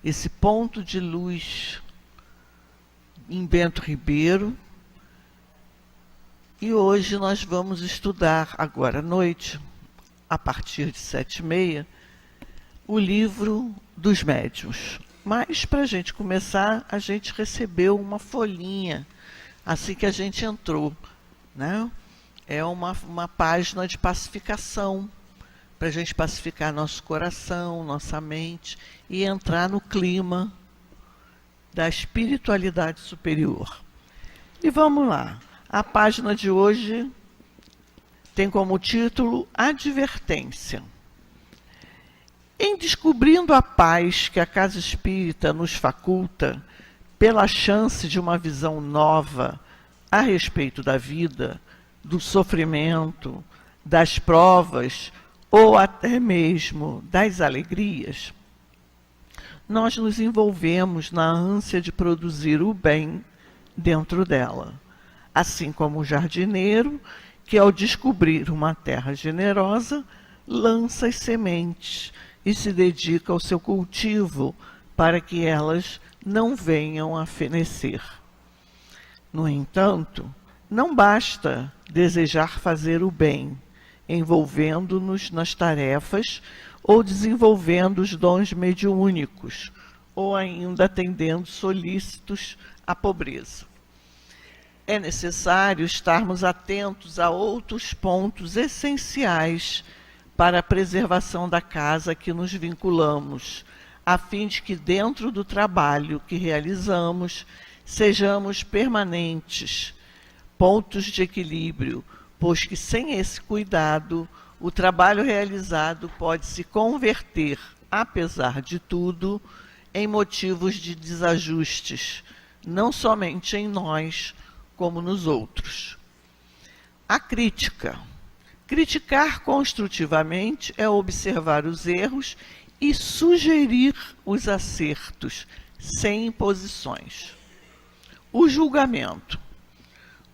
esse ponto de luz em Bento Ribeiro. E hoje nós vamos estudar, agora à noite, a partir de 7h30, o livro dos médiuns. Mas, para a gente começar, a gente recebeu uma folhinha, assim que a gente entrou, né? É uma página de pacificação, para a gente pacificar nosso coração, nossa mente, e entrar no clima da espiritualidade superior. E vamos lá. A página de hoje tem como título Advertência. Em descobrindo a paz que a casa espírita nos faculta, pela chance de uma visão nova a respeito da vida, do sofrimento, das provas ou até mesmo das alegrias, nós nos envolvemos na ânsia de produzir o bem dentro dela, assim como o jardineiro que, ao descobrir uma terra generosa, lança as sementes e se dedica ao seu cultivo para que elas não venham a fenecer. No entanto, não basta desejar fazer o bem, envolvendo-nos nas tarefas ou desenvolvendo os dons mediúnicos, ou ainda atendendo solícitos à pobreza. É necessário estarmos atentos a outros pontos essenciais para a preservação da casa a que nos vinculamos, a fim de que dentro do trabalho que realizamos sejamos permanentes, pontos de equilíbrio, pois que sem esse cuidado o trabalho realizado pode se converter, apesar de tudo, em motivos de desajustes, não somente em nós, como nos outros. A crítica. Criticar construtivamente é observar os erros e sugerir os acertos, sem imposições. O julgamento.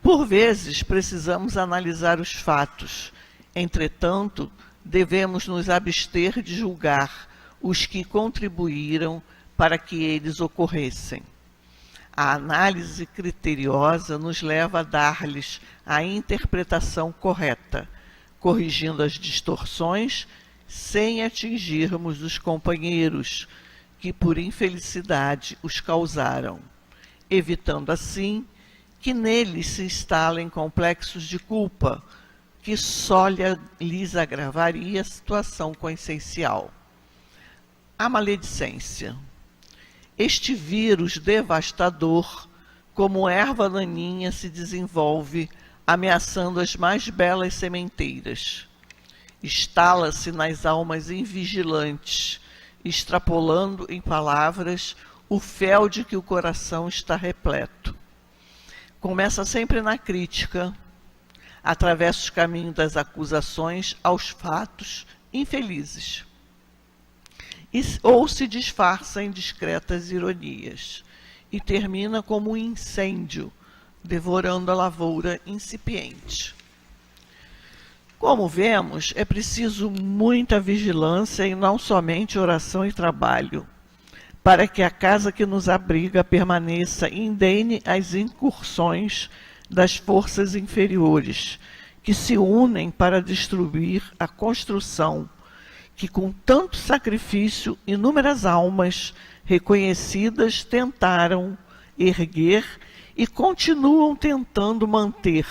Por vezes, precisamos analisar os fatos. Entretanto, devemos nos abster de julgar os que contribuíram para que eles ocorressem. A análise criteriosa nos leva a dar-lhes a interpretação correta, corrigindo as distorções sem atingirmos os companheiros que, por infelicidade, os causaram, evitando assim que neles se instalem complexos de culpa, que só lhes agravaria a situação consciencial. A maledicência. Este vírus devastador, como erva daninha, se desenvolve, ameaçando as mais belas sementeiras. Instala-se nas almas invigilantes, extrapolando em palavras o fel de que o coração está repleto. Começa sempre na crítica, atravessa os caminhos das acusações aos fatos infelizes, ou se disfarça em discretas ironias, e termina como um incêndio, devorando a lavoura incipiente. Como vemos, é preciso muita vigilância e não somente oração e trabalho, para que a casa que nos abriga permaneça indene às incursões das forças inferiores, que se unem para destruir a construção que, com tanto sacrifício, inúmeras almas reconhecidas tentaram erguer e continuam tentando manter,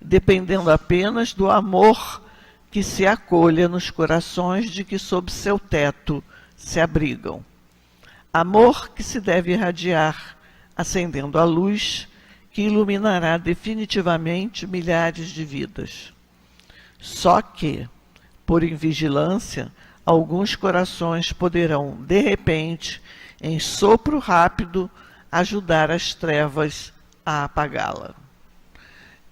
dependendo apenas do amor que se acolha nos corações de que sob seu teto se abrigam. Amor que se deve irradiar, acendendo a luz que iluminará definitivamente milhares de vidas. Só que, por invigilância, alguns corações poderão, de repente, em sopro rápido, ajudar as trevas a apagá-la.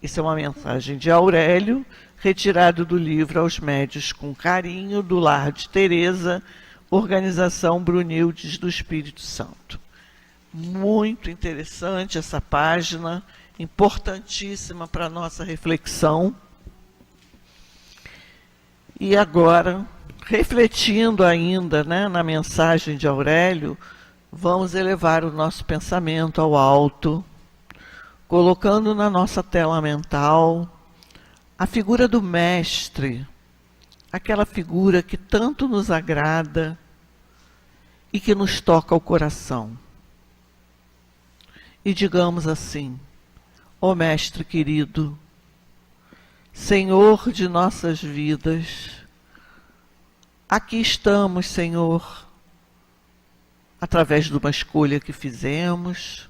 Isso é uma mensagem de Aurélio, retirado do livro Aos Médios com Carinho, do Lar de Teresa, Organização Brunildes do Espírito Santo. Muito interessante essa página, importantíssima para a nossa reflexão. E agora, refletindo ainda, né, na mensagem de Aurélio, Vamos elevar o nosso pensamento ao alto, colocando na nossa tela mental a figura do Mestre, aquela figura que tanto nos agrada e que nos toca o coração. E digamos assim: ó Mestre querido, Senhor de nossas vidas, aqui estamos, Senhor, através de uma escolha que fizemos,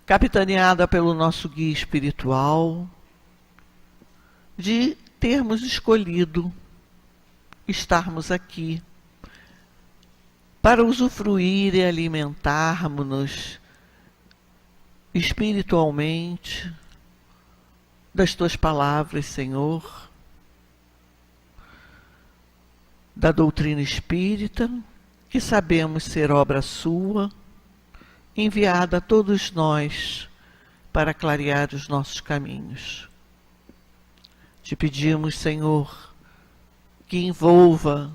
capitaneada pelo nosso guia espiritual, de termos escolhido estarmos aqui para usufruir e alimentarmos-nos espiritualmente das Tuas palavras, Senhor, da doutrina espírita, que sabemos ser obra Sua, enviada a todos nós para clarear os nossos caminhos. Te pedimos, Senhor, que envolva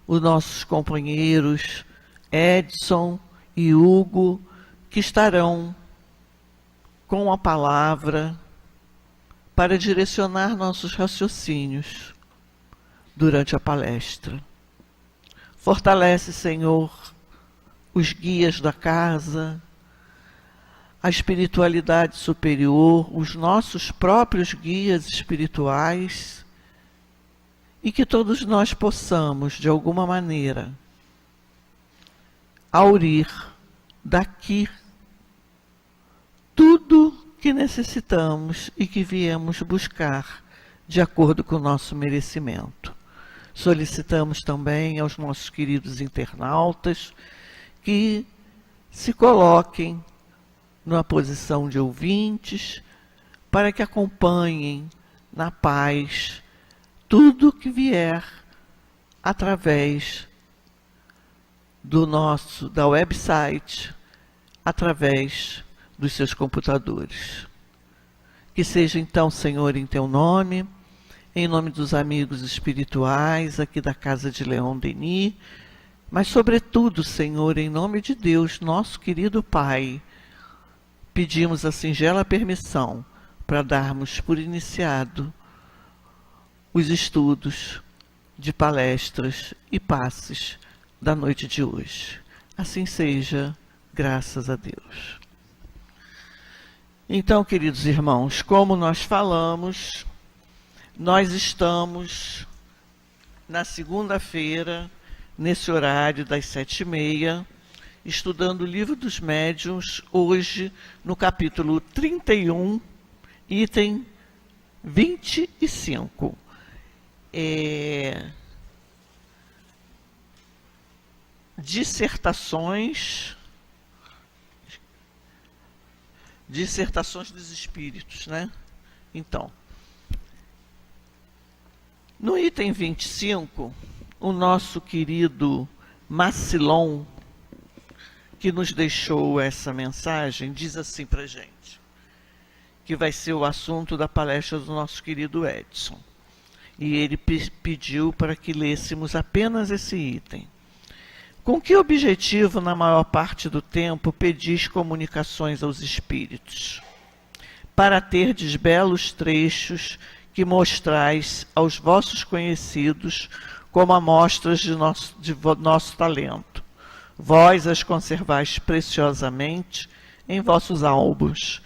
os nossos companheiros Edson e Hugo, que estarão com a palavra para direcionar nossos raciocínios durante a palestra. Fortalece, Senhor, os guias da casa, a espiritualidade superior, os nossos próprios guias espirituais, e que todos nós possamos, de alguma maneira, aurir daqui tudo que necessitamos e que viemos buscar de acordo com o nosso merecimento. Solicitamos também aos nossos queridos internautas que se coloquem numa posição de ouvintes para que acompanhem na paz tudo que vier através da website, através dos seus computadores. Que seja então, Senhor, em Teu nome, em nome dos amigos espirituais aqui da Casa de Leon Denis, mas sobretudo, Senhor, em nome de Deus, nosso querido Pai, pedimos a singela permissão para darmos por iniciado os estudos de palestras e passes da noite de hoje. Assim seja, graças a Deus. Então, queridos irmãos, como nós falamos, nós estamos na segunda-feira, nesse horário das 7h30, estudando o Livro dos Médiuns, hoje no capítulo 31, item 25. Dissertações dos espíritos, né? Então, no item 25, o nosso querido Macilon, que nos deixou essa mensagem, diz assim para a gente, que vai ser o assunto da palestra do nosso querido Edson. E ele pediu para que lêssemos apenas esse item. Com que objetivo, na maior parte do tempo, pedis comunicações aos espíritos? Para terdes belos trechos que mostrais aos vossos conhecidos como amostras de nosso talento. Vós as conservais preciosamente em vossos álbuns,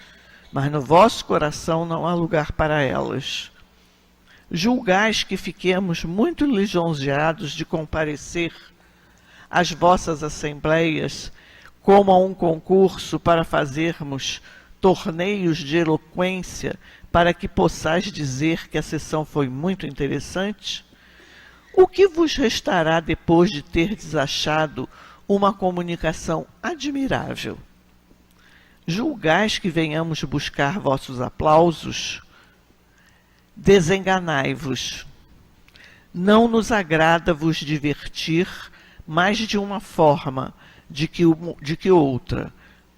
mas no vosso coração não há lugar para elas. Julgais que fiquemos muito lisonjeados de comparecer às vossas assembleias como a um concurso para fazermos torneios de eloquência para que possais dizer que a sessão foi muito interessante? O que vos restará depois de terdes achado uma comunicação admirável? Julgais que venhamos buscar vossos aplausos? Desenganai-vos. Não nos agrada vos divertir mais de uma forma de que outra.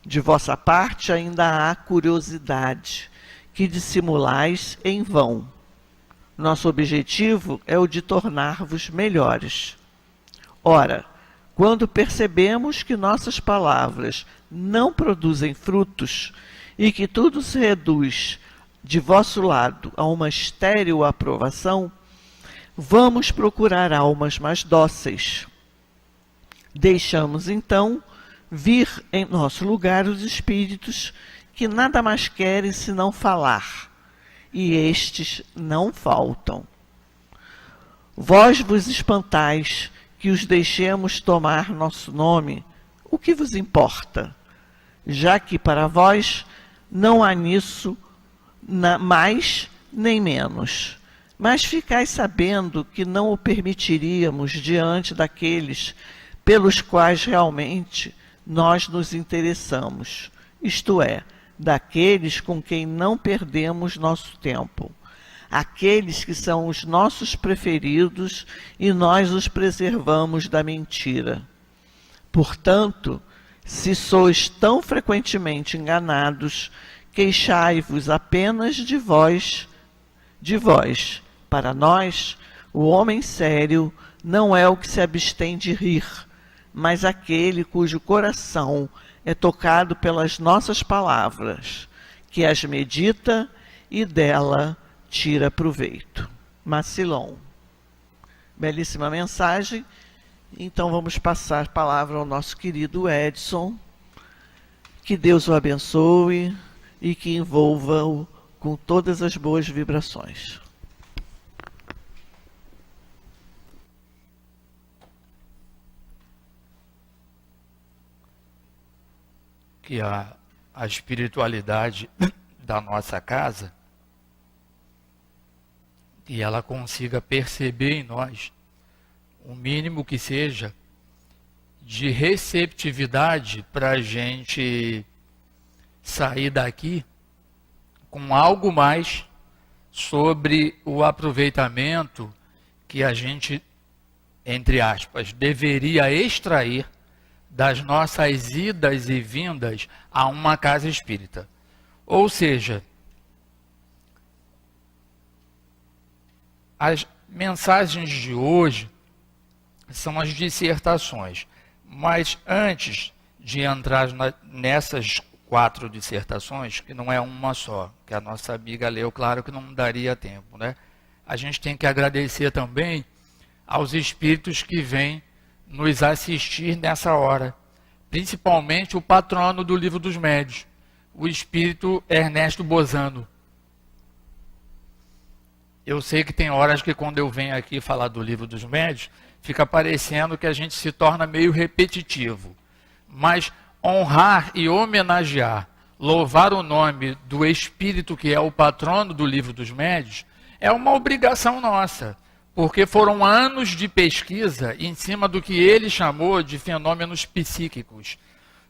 De vossa parte ainda há curiosidade, que dissimulais em vão. Nosso objetivo é o de tornar-vos melhores. Ora, Quando percebemos que nossas palavras não produzem frutos e que tudo se reduz de vosso lado a uma estéril aprovação, vamos procurar almas mais dóceis. Deixamos, então, vir em nosso lugar os espíritos que nada mais querem senão falar, e estes não faltam. Vós vos espantais que os deixemos tomar nosso nome, o que vos importa? Já que para vós não há nisso mais nem menos. Mas ficais sabendo que não o permitiríamos diante daqueles pelos quais realmente nós nos interessamos, isto é, daqueles com quem não perdemos nosso tempo, aqueles que são os nossos preferidos e nós os preservamos da mentira. Portanto, se sois tão frequentemente enganados, queixai-vos apenas de vós. Para nós, o homem sério não é o que se abstém de rir, mas aquele cujo coração é tocado pelas nossas palavras, que as medita e dela tira proveito. Macilon. Belíssima mensagem. Então vamos passar a palavra ao nosso querido Edson. Que Deus o abençoe e que envolva-o com todas as boas vibrações. Que a espiritualidade da nossa casa, que ela consiga perceber em nós o mínimo que seja de receptividade para a gente sair daqui com algo mais sobre o aproveitamento que a gente, entre aspas, deveria extrair das nossas idas e vindas a uma casa espírita. Ou seja, as mensagens de hoje são as dissertações. Mas antes de entrar nessas 4 dissertações, que não é uma só, que a nossa amiga leu, claro que não daria tempo, né? A gente tem que agradecer também aos espíritos que vêm nos assistir nessa hora, principalmente o patrono do Livro dos Médios, o espírito Ernesto Bozano. Eu sei que tem horas que quando eu venho aqui falar do Livro dos Médios, fica parecendo que a gente se torna meio repetitivo. Mas honrar e homenagear, louvar o nome do espírito que é o patrono do Livro dos Médios, é uma obrigação nossa. Porque foram anos de pesquisa em cima do que ele chamou de fenômenos psíquicos,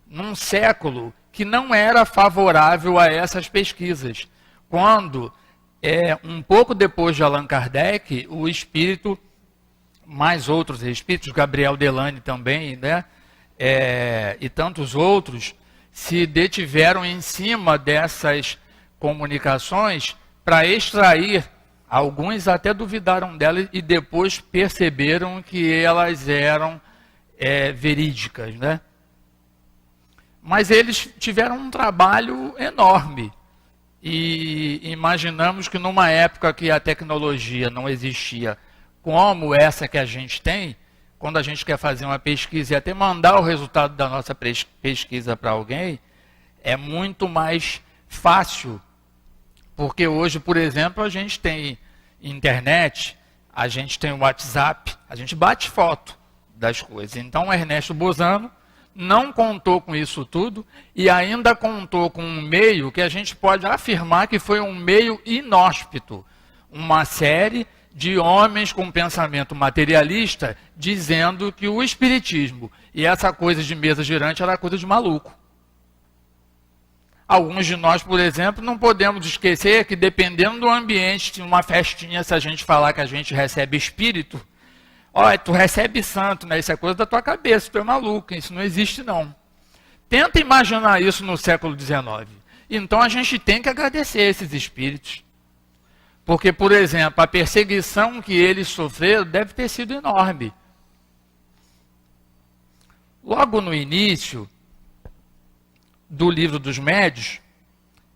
num século que não era favorável a essas pesquisas. Quando, um pouco depois de Allan Kardec, o espírito, mais outros espíritos, Gabriel Delane também, né, e tantos outros, se detiveram em cima dessas comunicações para extrair. Alguns até duvidaram dela e depois perceberam que elas eram verídicas, né? Mas eles tiveram um trabalho enorme. E imaginamos que numa época que a tecnologia não existia como essa que a gente tem, quando a gente quer fazer uma pesquisa e até mandar o resultado da nossa pesquisa para alguém, é muito mais fácil. Porque hoje, por exemplo, a gente tem internet, a gente tem o WhatsApp, a gente bate foto das coisas. Então, o Ernesto Bozano não contou com isso tudo e ainda contou com um meio que a gente pode afirmar que foi um meio inóspito. Uma série de homens com pensamento materialista dizendo que o espiritismo e essa coisa de mesa girante era coisa de maluco. Alguns de nós, por exemplo, não podemos esquecer que dependendo do ambiente, de uma festinha, se a gente falar que a gente recebe espírito, olha, tu recebe santo, né? Isso é coisa da tua cabeça, tu é maluco, isso não existe não. Tenta imaginar isso no século XIX. Então a gente tem que agradecer esses espíritos. Porque, por exemplo, a perseguição que eles sofreram deve ter sido enorme. Logo no início do Livro dos Médiuns,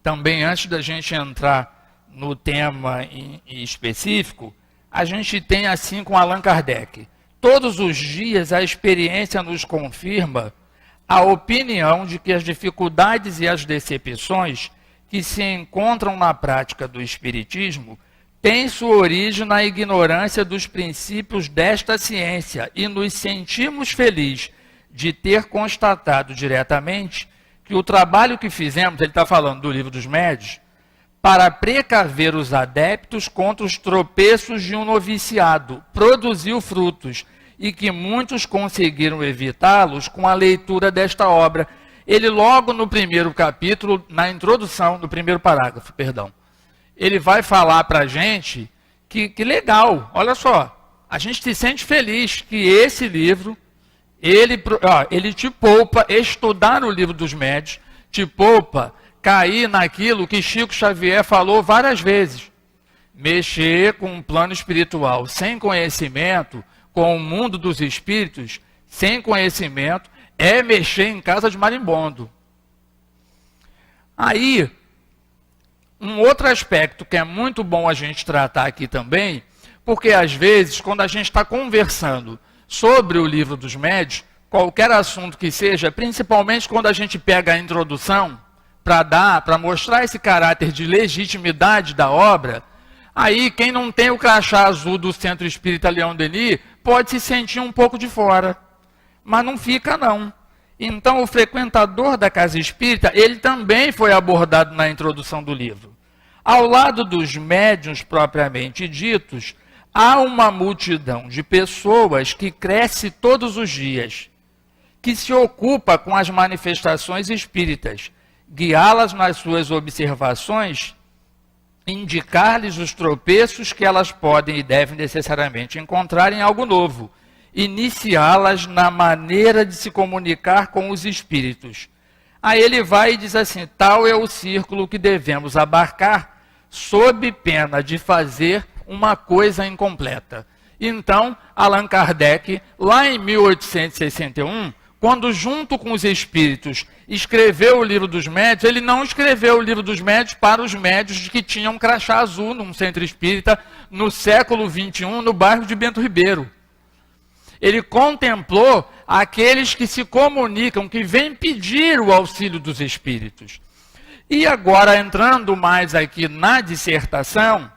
também antes da gente entrar no tema em específico, a gente tem assim com Allan Kardec: todos os dias a experiência nos confirma a opinião de que as dificuldades e as decepções que se encontram na prática do Espiritismo têm sua origem na ignorância dos princípios desta ciência, e nos sentimos felizes de ter constatado diretamente que o trabalho que fizemos, ele está falando do Livro dos Médiuns, para precaver os adeptos contra os tropeços de um noviciado, produziu frutos, e que muitos conseguiram evitá-los com a leitura desta obra. Ele logo no primeiro capítulo, na introdução, no primeiro parágrafo, perdão, ele vai falar para a gente que legal, olha só, a gente se sente feliz que esse livro, ele te poupa estudar o Livro dos Médiuns, te poupa cair naquilo que Chico Xavier falou várias vezes: mexer com um plano espiritual sem conhecimento, com o mundo dos espíritos, sem conhecimento, é mexer em casa de marimbondo. Aí, um outro aspecto que é muito bom a gente tratar aqui também, porque às vezes, quando a gente está conversando sobre o Livro dos Médiuns, qualquer assunto que seja, principalmente quando a gente pega a introdução, para mostrar esse caráter de legitimidade da obra, aí quem não tem o crachá azul do Centro Espírita Leão Denis pode se sentir um pouco de fora, mas não fica não. Então o frequentador da casa espírita, ele também foi abordado na introdução do livro. Ao lado dos médiuns propriamente ditos, há uma multidão de pessoas que cresce todos os dias, que se ocupa com as manifestações espíritas, guiá-las nas suas observações, indicar-lhes os tropeços que elas podem e devem necessariamente encontrar em algo novo, iniciá-las na maneira de se comunicar com os espíritos. Aí ele vai e diz assim: tal é o círculo que devemos abarcar, sob pena de fazer uma coisa incompleta. Então, Allan Kardec, lá em 1861, quando junto com os espíritos escreveu o Livro dos Médiuns, ele não escreveu o Livro dos Médiuns para os médiuns que tinham um crachá azul num centro espírita no século XXI, no bairro de Bento Ribeiro. Ele contemplou aqueles que se comunicam, que vêm pedir o auxílio dos espíritos. E agora, entrando mais aqui na dissertação,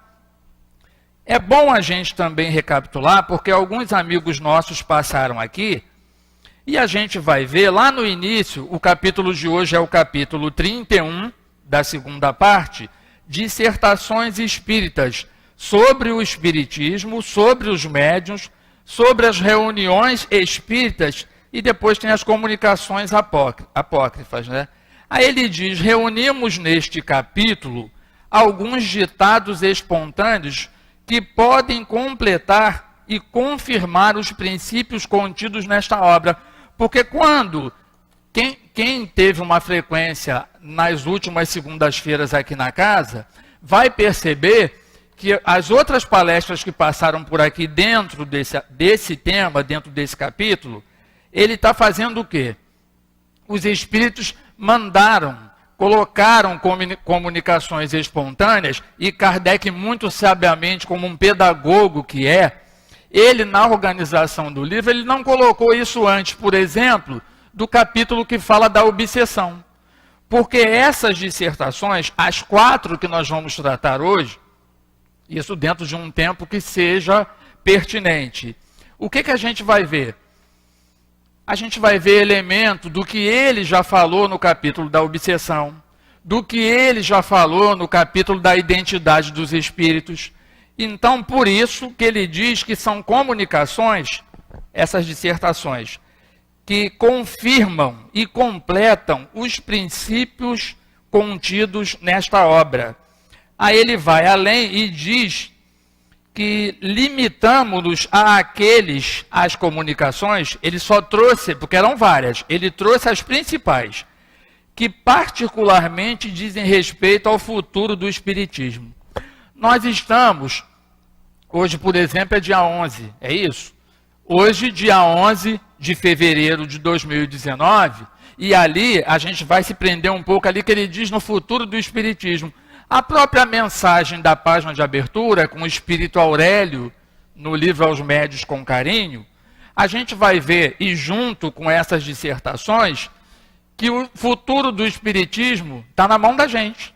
é bom a gente também recapitular, porque alguns amigos nossos passaram aqui, e a gente vai ver lá no início, o capítulo de hoje é o capítulo 31, da segunda parte, dissertações espíritas, sobre o espiritismo, sobre os médiuns, sobre as reuniões espíritas, e depois tem as comunicações apócrifas, né? Aí ele diz: reunimos neste capítulo alguns ditados espontâneos que podem completar e confirmar os princípios contidos nesta obra. Porque quando quem teve uma frequência nas últimas segundas-feiras aqui na casa, vai perceber que as outras palestras que passaram por aqui dentro desse tema, dentro desse capítulo, ele está fazendo o quê? Os espíritos colocaram comunicações espontâneas, e Kardec, muito sabiamente, como um pedagogo que é, ele, na organização do livro, ele não colocou isso antes, por exemplo, do capítulo que fala da obsessão. Porque essas dissertações, as 4 que nós vamos tratar hoje, isso dentro de um tempo que seja pertinente. O que a gente vai ver? A gente vai ver elemento do que ele já falou no capítulo da obsessão, do que ele já falou no capítulo da identidade dos espíritos. Então, por isso que ele diz que são comunicações, essas dissertações, que confirmam e completam os princípios contidos nesta obra. Aí ele vai além e diz que limitamos-nos às comunicações, ele só trouxe, porque eram várias, ele trouxe as principais, que particularmente dizem respeito ao futuro do Espiritismo. Nós estamos, hoje, por exemplo, é dia 11, é isso? Hoje, dia 11 de fevereiro de 2019, e ali a gente vai se prender um pouco ali que ele diz no futuro do Espiritismo. A própria mensagem da página de abertura, com o Espírito Aurélio, no livro Aos Médios com Carinho, a gente vai ver, e junto com essas dissertações, que o futuro do Espiritismo está na mão da gente.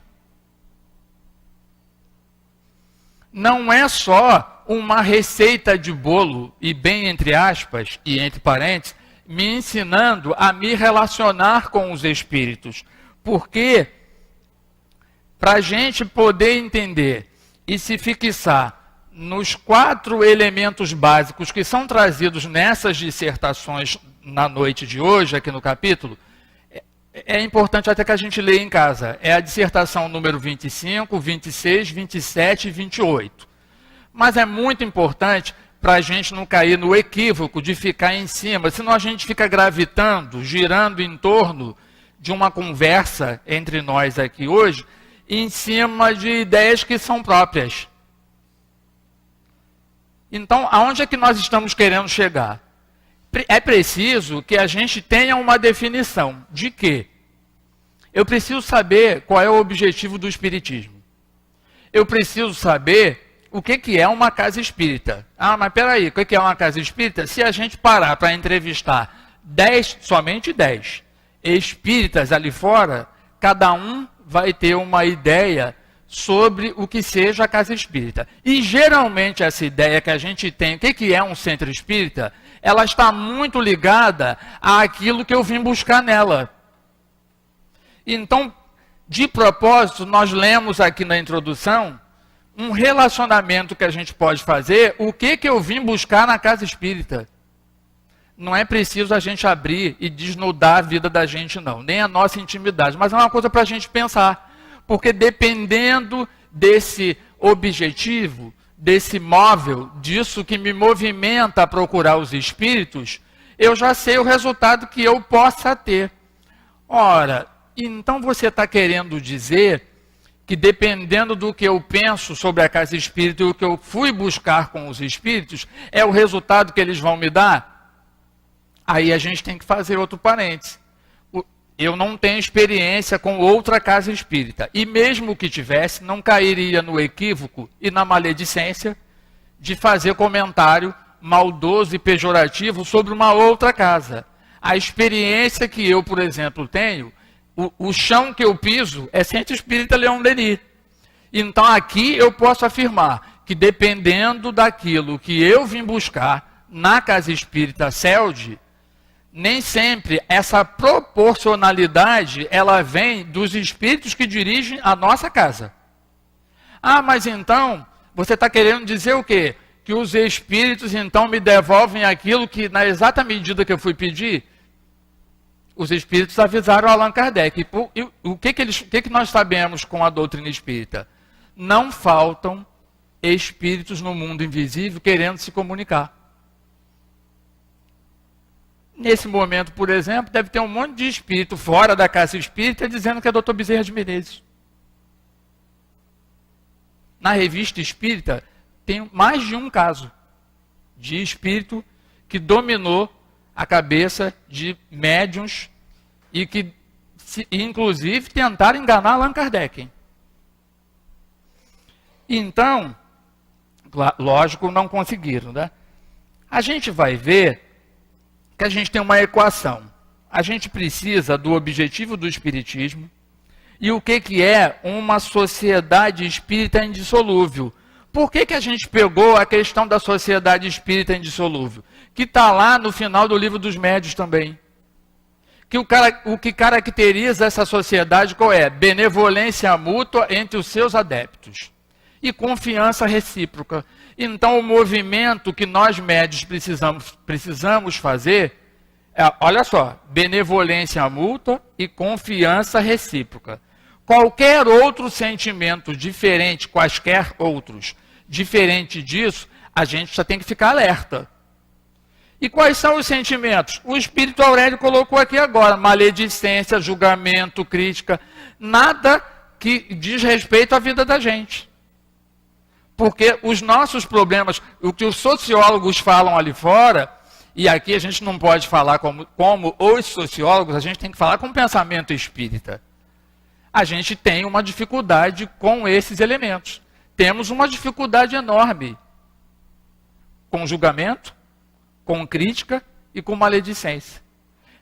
Não é só uma receita de bolo, e bem entre aspas, e entre parênteses, me ensinando a me relacionar com os espíritos. Porque, para a gente poder entender e se fixar nos 4 elementos básicos que são trazidos nessas dissertações na noite de hoje, aqui no capítulo, é importante até que a gente leia em casa. É a dissertação número 25, 26, 27 e 28. Mas é muito importante para a gente não cair no equívoco de ficar em cima, senão a gente fica gravitando, girando em torno de uma conversa entre nós aqui hoje, em cima de ideias que são próprias. Então, aonde é que nós estamos querendo chegar? É preciso que a gente tenha uma definição de que eu preciso saber qual é o objetivo do Espiritismo. Eu preciso saber o que é uma casa espírita. Ah, mas peraí, o que é uma casa espírita? Se a gente parar para entrevistar 10, somente 10 espíritas ali fora, cada um vai ter uma ideia sobre o que seja a casa espírita. E geralmente essa ideia que a gente tem, o que é um centro espírita, ela está muito ligada àquilo que eu vim buscar nela. Então, de propósito, nós lemos aqui na introdução um relacionamento que a gente pode fazer, o que eu vim buscar na casa espírita. Não é preciso a gente abrir e desnudar a vida da gente, não, nem a nossa intimidade, mas é uma coisa para a gente pensar. Porque dependendo desse objetivo, desse móvel, disso que me movimenta a procurar os espíritos, eu já sei o resultado que eu possa ter. Ora, então você está querendo dizer que dependendo do que eu penso sobre a casa espírita e o que eu fui buscar com os espíritos, é o resultado que eles vão me dar? Aí a gente tem que fazer outro parêntese. Eu não tenho experiência com outra casa espírita. E mesmo que tivesse, não cairia no equívoco e na maledicência de fazer comentário maldoso e pejorativo sobre uma outra casa. A experiência que eu, por exemplo, tenho, o chão que eu piso é Centro Espírita Leon Denis. Então aqui eu posso afirmar que dependendo daquilo que eu vim buscar na casa espírita CELD, nem sempre essa proporcionalidade ela vem dos espíritos que dirigem a nossa casa. Ah, mas então, você está querendo dizer o quê? Que os espíritos então me devolvem aquilo que na exata medida que eu fui pedir? Os espíritos avisaram Allan Kardec. E o que nós sabemos com a doutrina espírita? Não faltam espíritos no mundo invisível querendo se comunicar. Nesse momento, por exemplo, deve ter um monte de espírito fora da casa espírita dizendo que é Dr. Bezerra de Menezes. Na revista espírita, tem mais de um caso de espírito que dominou a cabeça de médiuns e que, inclusive, tentaram enganar Allan Kardec. Então, lógico, não conseguiram, né? A gente vai ver que a gente tem uma equação. A gente precisa do objetivo do espiritismo e o que é uma sociedade espírita indissolúvel. Por que a gente pegou a questão da sociedade espírita indissolúvel? Que está lá no final do Livro dos Médios também. Que o que caracteriza essa sociedade qual é? Benevolência mútua entre os seus adeptos e confiança recíproca. Então, o movimento que nós médios precisamos fazer é, olha só, benevolência mútua e confiança recíproca. Qualquer outro sentimento diferente, quaisquer outros, diferente disso, a gente já tem que ficar alerta. E quais são os sentimentos? O Espírito Aurélio colocou aqui agora, maledicência, julgamento, crítica, nada que diz respeito à vida da gente. Porque os nossos problemas, o que os sociólogos falam ali fora, e aqui a gente não pode falar como os sociólogos, a gente tem que falar com o pensamento espírita. A gente tem uma dificuldade com esses elementos. Temos uma dificuldade enorme com julgamento, com crítica e com maledicência.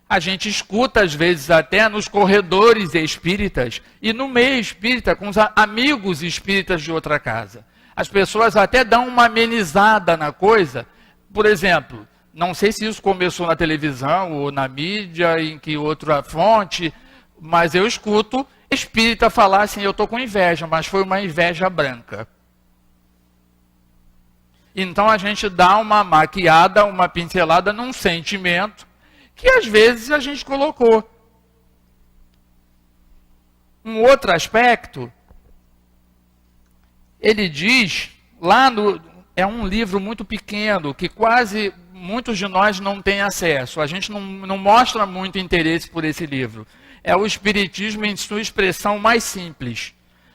A gente escuta, às vezes, até nos corredores espíritas e no meio espírita, com os amigos espíritas de outra casa. As pessoas até dão uma amenizada na coisa. Por exemplo, não sei se isso começou na televisão ou na mídia, em que outra fonte, mas eu escuto espírita falar assim, eu estou com inveja, mas foi uma inveja branca. Então a gente dá uma maquiada, uma pincelada num sentimento que às vezes a gente colocou. Um outro aspecto, ele diz, é um livro muito pequeno, que quase muitos de nós não têm acesso. A gente não mostra muito interesse por esse livro. É o Espiritismo em sua expressão mais simples.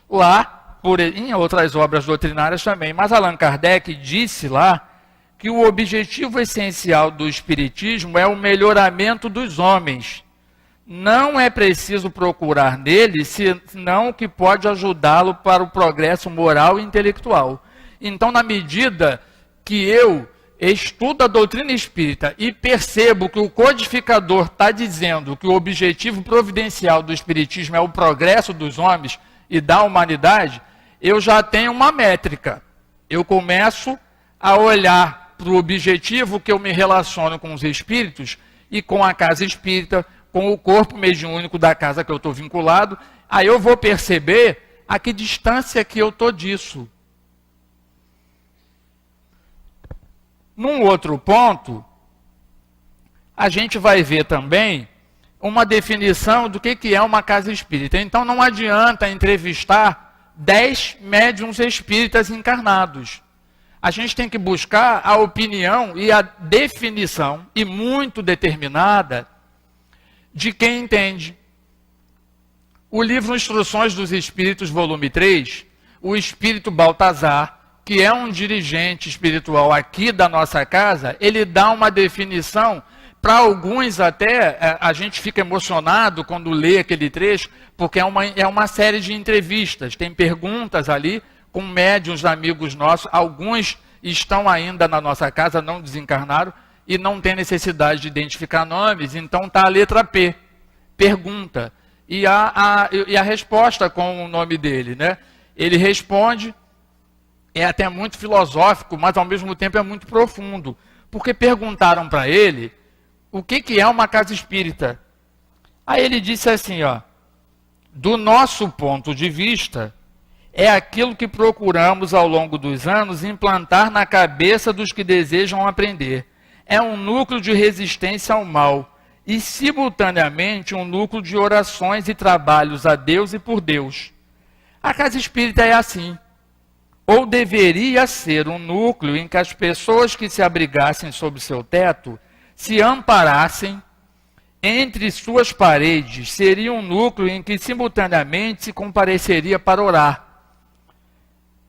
Lá, em outras obras doutrinárias também, mas Allan Kardec disse lá que o objetivo essencial do Espiritismo é o melhoramento dos homens. Não é preciso procurar nele, senão o que pode ajudá-lo para o progresso moral e intelectual. Então, na medida que eu estudo a doutrina espírita e percebo que o codificador está dizendo que o objetivo providencial do Espiritismo é o progresso dos homens e da humanidade, eu já tenho uma métrica. Eu começo a olhar para o objetivo que eu me relaciono com os espíritos e com a casa espírita, com o corpo mediúnico da casa que eu estou vinculado, aí eu vou perceber a que distância que eu estou disso. Num outro ponto, a gente vai ver também uma definição do que é uma casa espírita. Então não adianta entrevistar 10 médiuns espíritas encarnados. A gente tem que buscar a opinião e a definição, e muito determinada, de quem entende. O livro Instruções dos Espíritos, volume 3, o espírito Baltazar, que é um dirigente espiritual aqui da nossa casa, ele dá uma definição, para alguns até, a gente fica emocionado quando lê aquele trecho, porque é uma série de entrevistas, tem perguntas ali, com médiuns amigos nossos, alguns estão ainda na nossa casa, não desencarnaram, e não tem necessidade de identificar nomes, então está a letra P, pergunta, e a resposta com o nome dele, né? Ele responde, é até muito filosófico, mas ao mesmo tempo é muito profundo, porque perguntaram para ele o que é uma casa espírita. Aí ele disse assim, ó, do nosso ponto de vista, é aquilo que procuramos ao longo dos anos implantar na cabeça dos que desejam aprender. É um núcleo de resistência ao mal e, simultaneamente, um núcleo de orações e trabalhos a Deus e por Deus. A casa espírita é assim. Ou deveria ser um núcleo em que as pessoas que se abrigassem sob seu teto se amparassem entre suas paredes. Seria um núcleo em que, simultaneamente, se compareceria para orar.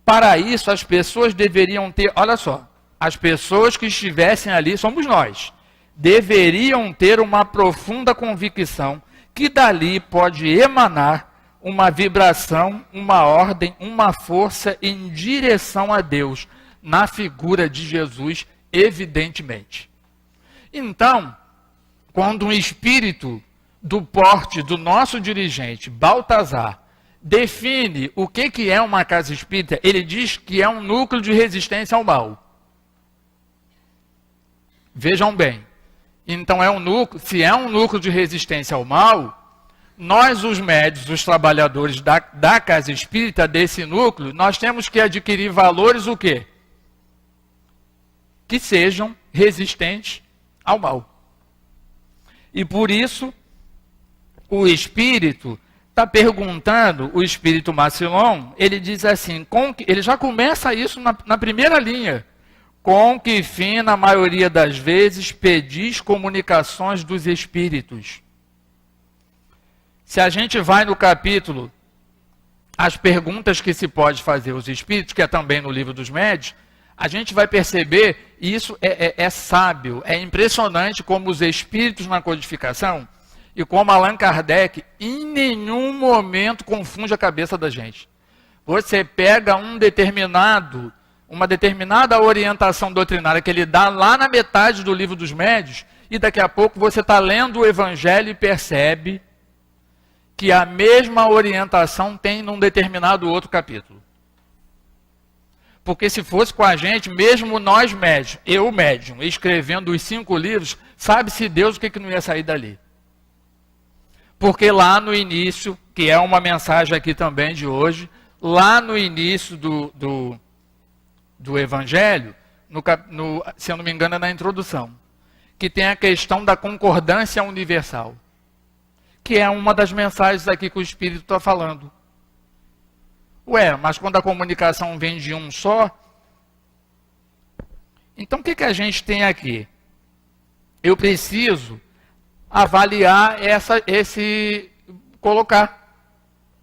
Para isso, as pessoas deveriam ter, olha só, as pessoas que estivessem ali, somos nós, deveriam ter uma profunda convicção que dali pode emanar uma vibração, uma ordem, uma força em direção a Deus, na figura de Jesus, evidentemente. Então, quando um espírito do porte do nosso dirigente, Baltazar, define o que é uma casa espírita, ele diz que é um núcleo de resistência ao mal. Vejam bem, então se é um núcleo de resistência ao mal, nós, os médios, os trabalhadores da casa espírita, desse núcleo, nós temos que adquirir valores o quê? Que sejam resistentes ao mal. E por isso, o espírito está perguntando, o espírito Macilon, ele diz assim, ele já começa isso na primeira linha. Com que fim, na maioria das vezes, pedis comunicações dos espíritos? Se a gente vai no capítulo, as perguntas que se pode fazer aos espíritos, que é também no livro dos médios, a gente vai perceber, e isso é sábio, é impressionante como os espíritos na codificação, e como Allan Kardec, em nenhum momento confunde a cabeça da gente. Você pega uma determinada orientação doutrinária que ele dá lá na metade do Livro dos Médiuns, e daqui a pouco você está lendo o Evangelho e percebe que a mesma orientação tem num determinado outro capítulo. Porque se fosse com a gente, mesmo nós médiuns, eu médium, escrevendo os 5 livros, sabe-se Deus o que não ia sair dali. Porque lá no início, que é uma mensagem aqui também de hoje, lá no início do Evangelho, se eu não me engano é na introdução, que tem a questão da concordância universal, que é uma das mensagens aqui que o Espírito está falando. Ué, mas quando a comunicação vem de um só, então o que a gente tem aqui? Eu preciso avaliar colocar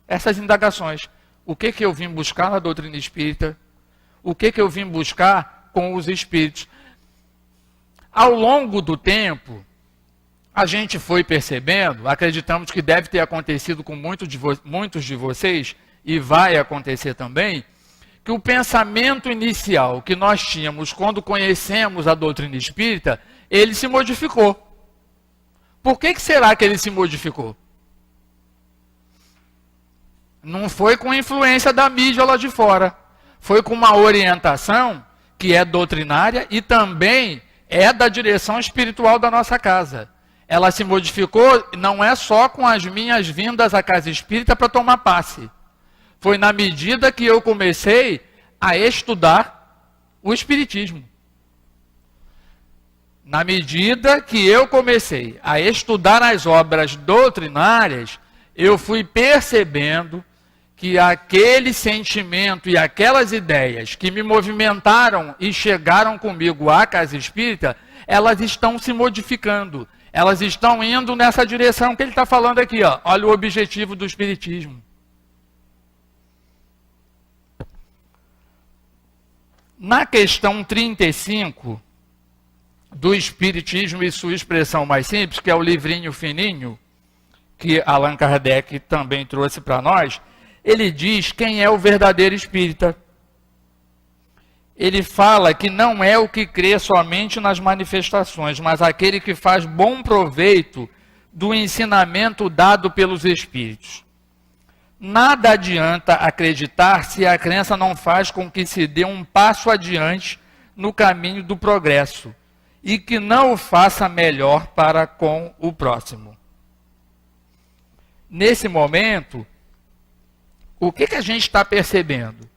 essas indagações. O que eu vim buscar na doutrina espírita? O que eu vim buscar com os espíritos? Ao longo do tempo, a gente foi percebendo, acreditamos que deve ter acontecido com muitos de vocês, e vai acontecer também, que o pensamento inicial que nós tínhamos quando conhecemos a doutrina espírita, ele se modificou. Por que será que ele se modificou? Não foi com influência da mídia lá de fora. Foi com uma orientação que é doutrinária e também é da direção espiritual da nossa casa. Ela se modificou não é só com as minhas vindas à casa espírita para tomar passe. Foi na medida que eu comecei a estudar o espiritismo. Na medida que eu comecei a estudar as obras doutrinárias, eu fui percebendo que aquele sentimento e aquelas ideias que me movimentaram e chegaram comigo à casa espírita, elas estão se modificando. Elas estão indo nessa direção que ele está falando aqui. Ó. Olha o objetivo do espiritismo. Na questão 35 do Espiritismo e sua expressão mais simples, que é o livrinho fininho, que Allan Kardec também trouxe para nós, ele diz quem é o verdadeiro espírita. Ele fala que não é o que crê somente nas manifestações, mas aquele que faz bom proveito do ensinamento dado pelos espíritos. Nada adianta acreditar se a crença não faz com que se dê um passo adiante no caminho do progresso e que não o faça melhor para com o próximo. Nesse momento, o que a gente está percebendo?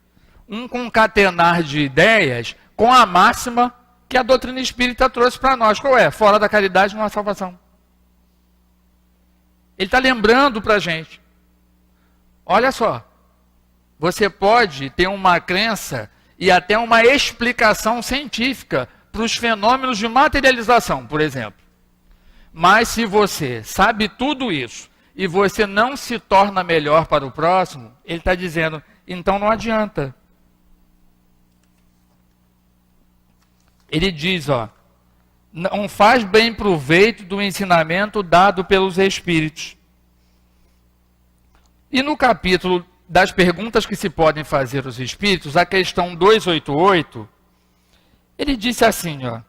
Um concatenar de ideias com a máxima que a doutrina espírita trouxe para nós. Qual é? Fora da caridade não há salvação. Ele está lembrando para a gente. Olha só, você pode ter uma crença e até uma explicação científica para os fenômenos de materialização, por exemplo. Mas se você sabe tudo isso e você não se torna melhor para o próximo, ele está dizendo, então não adianta. Ele diz, ó, não faz bem proveito do ensinamento dado pelos espíritos. E no capítulo das perguntas que se podem fazer aos espíritos, a questão 288, ele disse assim, ó,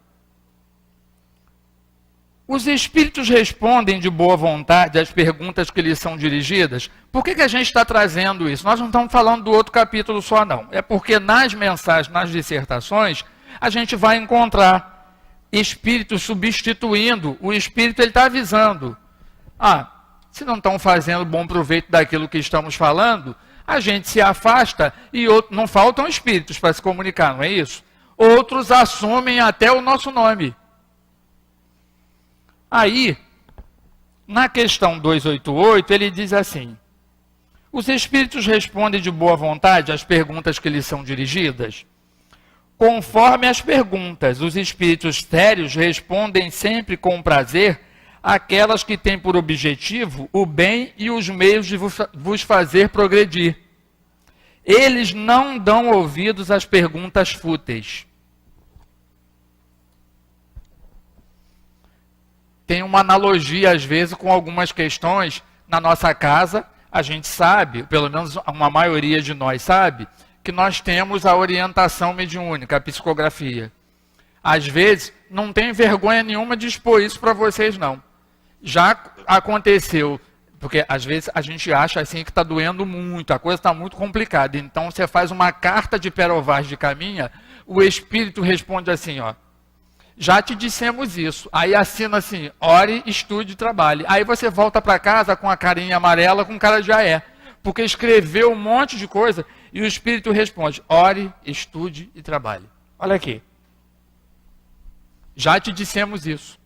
os espíritos respondem de boa vontade às perguntas que lhes são dirigidas? Por que a gente está trazendo isso? Nós não estamos falando do outro capítulo só, não. É porque nas mensagens, nas dissertações, a gente vai encontrar espíritos substituindo. O espírito ele está avisando. Se não estão fazendo bom proveito daquilo que estamos falando, a gente se afasta e não faltam espíritos para se comunicar, não é isso? Outros assumem até o nosso nome. Aí, na questão 288, ele diz assim, os espíritos respondem de boa vontade às perguntas que lhes são dirigidas? Conforme as perguntas, os espíritos sérios respondem sempre com prazer aquelas que têm por objetivo o bem e os meios de vos fazer progredir. Eles não dão ouvidos às perguntas fúteis. tem uma analogia, às vezes, com algumas questões na nossa casa. A gente sabe, pelo menos uma maioria de nós sabe, que nós temos a orientação mediúnica, a psicografia. Às vezes, não tem vergonha nenhuma de expor isso para vocês, não. Já aconteceu, porque às vezes a gente acha assim que está doendo muito, a coisa está muito complicada. Então, você faz uma carta de Perovaz de Caminha, o espírito responde assim, ó, já te dissemos isso. Aí assina assim, ore, estude e trabalhe. Aí você volta para casa com a carinha amarela, com cara de aé. Porque escreveu um monte de coisa e o espírito responde, ore, estude e trabalhe. Olha aqui. Já te dissemos isso.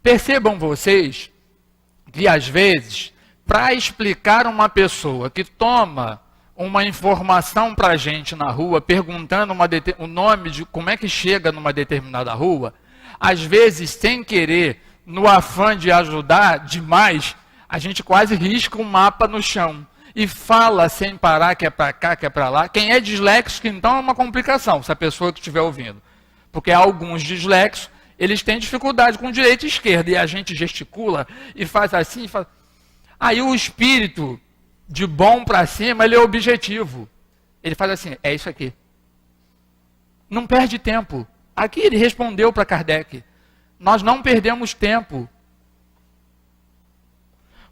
Percebam vocês que às vezes, para explicar uma pessoa que toma uma informação para a gente na rua, perguntando o nome de como é que chega numa determinada rua, às vezes, sem querer, no afã de ajudar demais, a gente quase risca um mapa no chão e fala sem parar que é para cá, que é para lá. Quem é disléxico, então, é uma complicação, se a pessoa que estiver ouvindo. Porque alguns disléxicos, eles têm dificuldade com direita e esquerda, e a gente gesticula e faz assim, e faz... Aí o espírito de bom para cima, ele é objetivo. Ele faz assim, é isso aqui. Não perde tempo. Aqui ele respondeu para Kardec. Nós não perdemos tempo.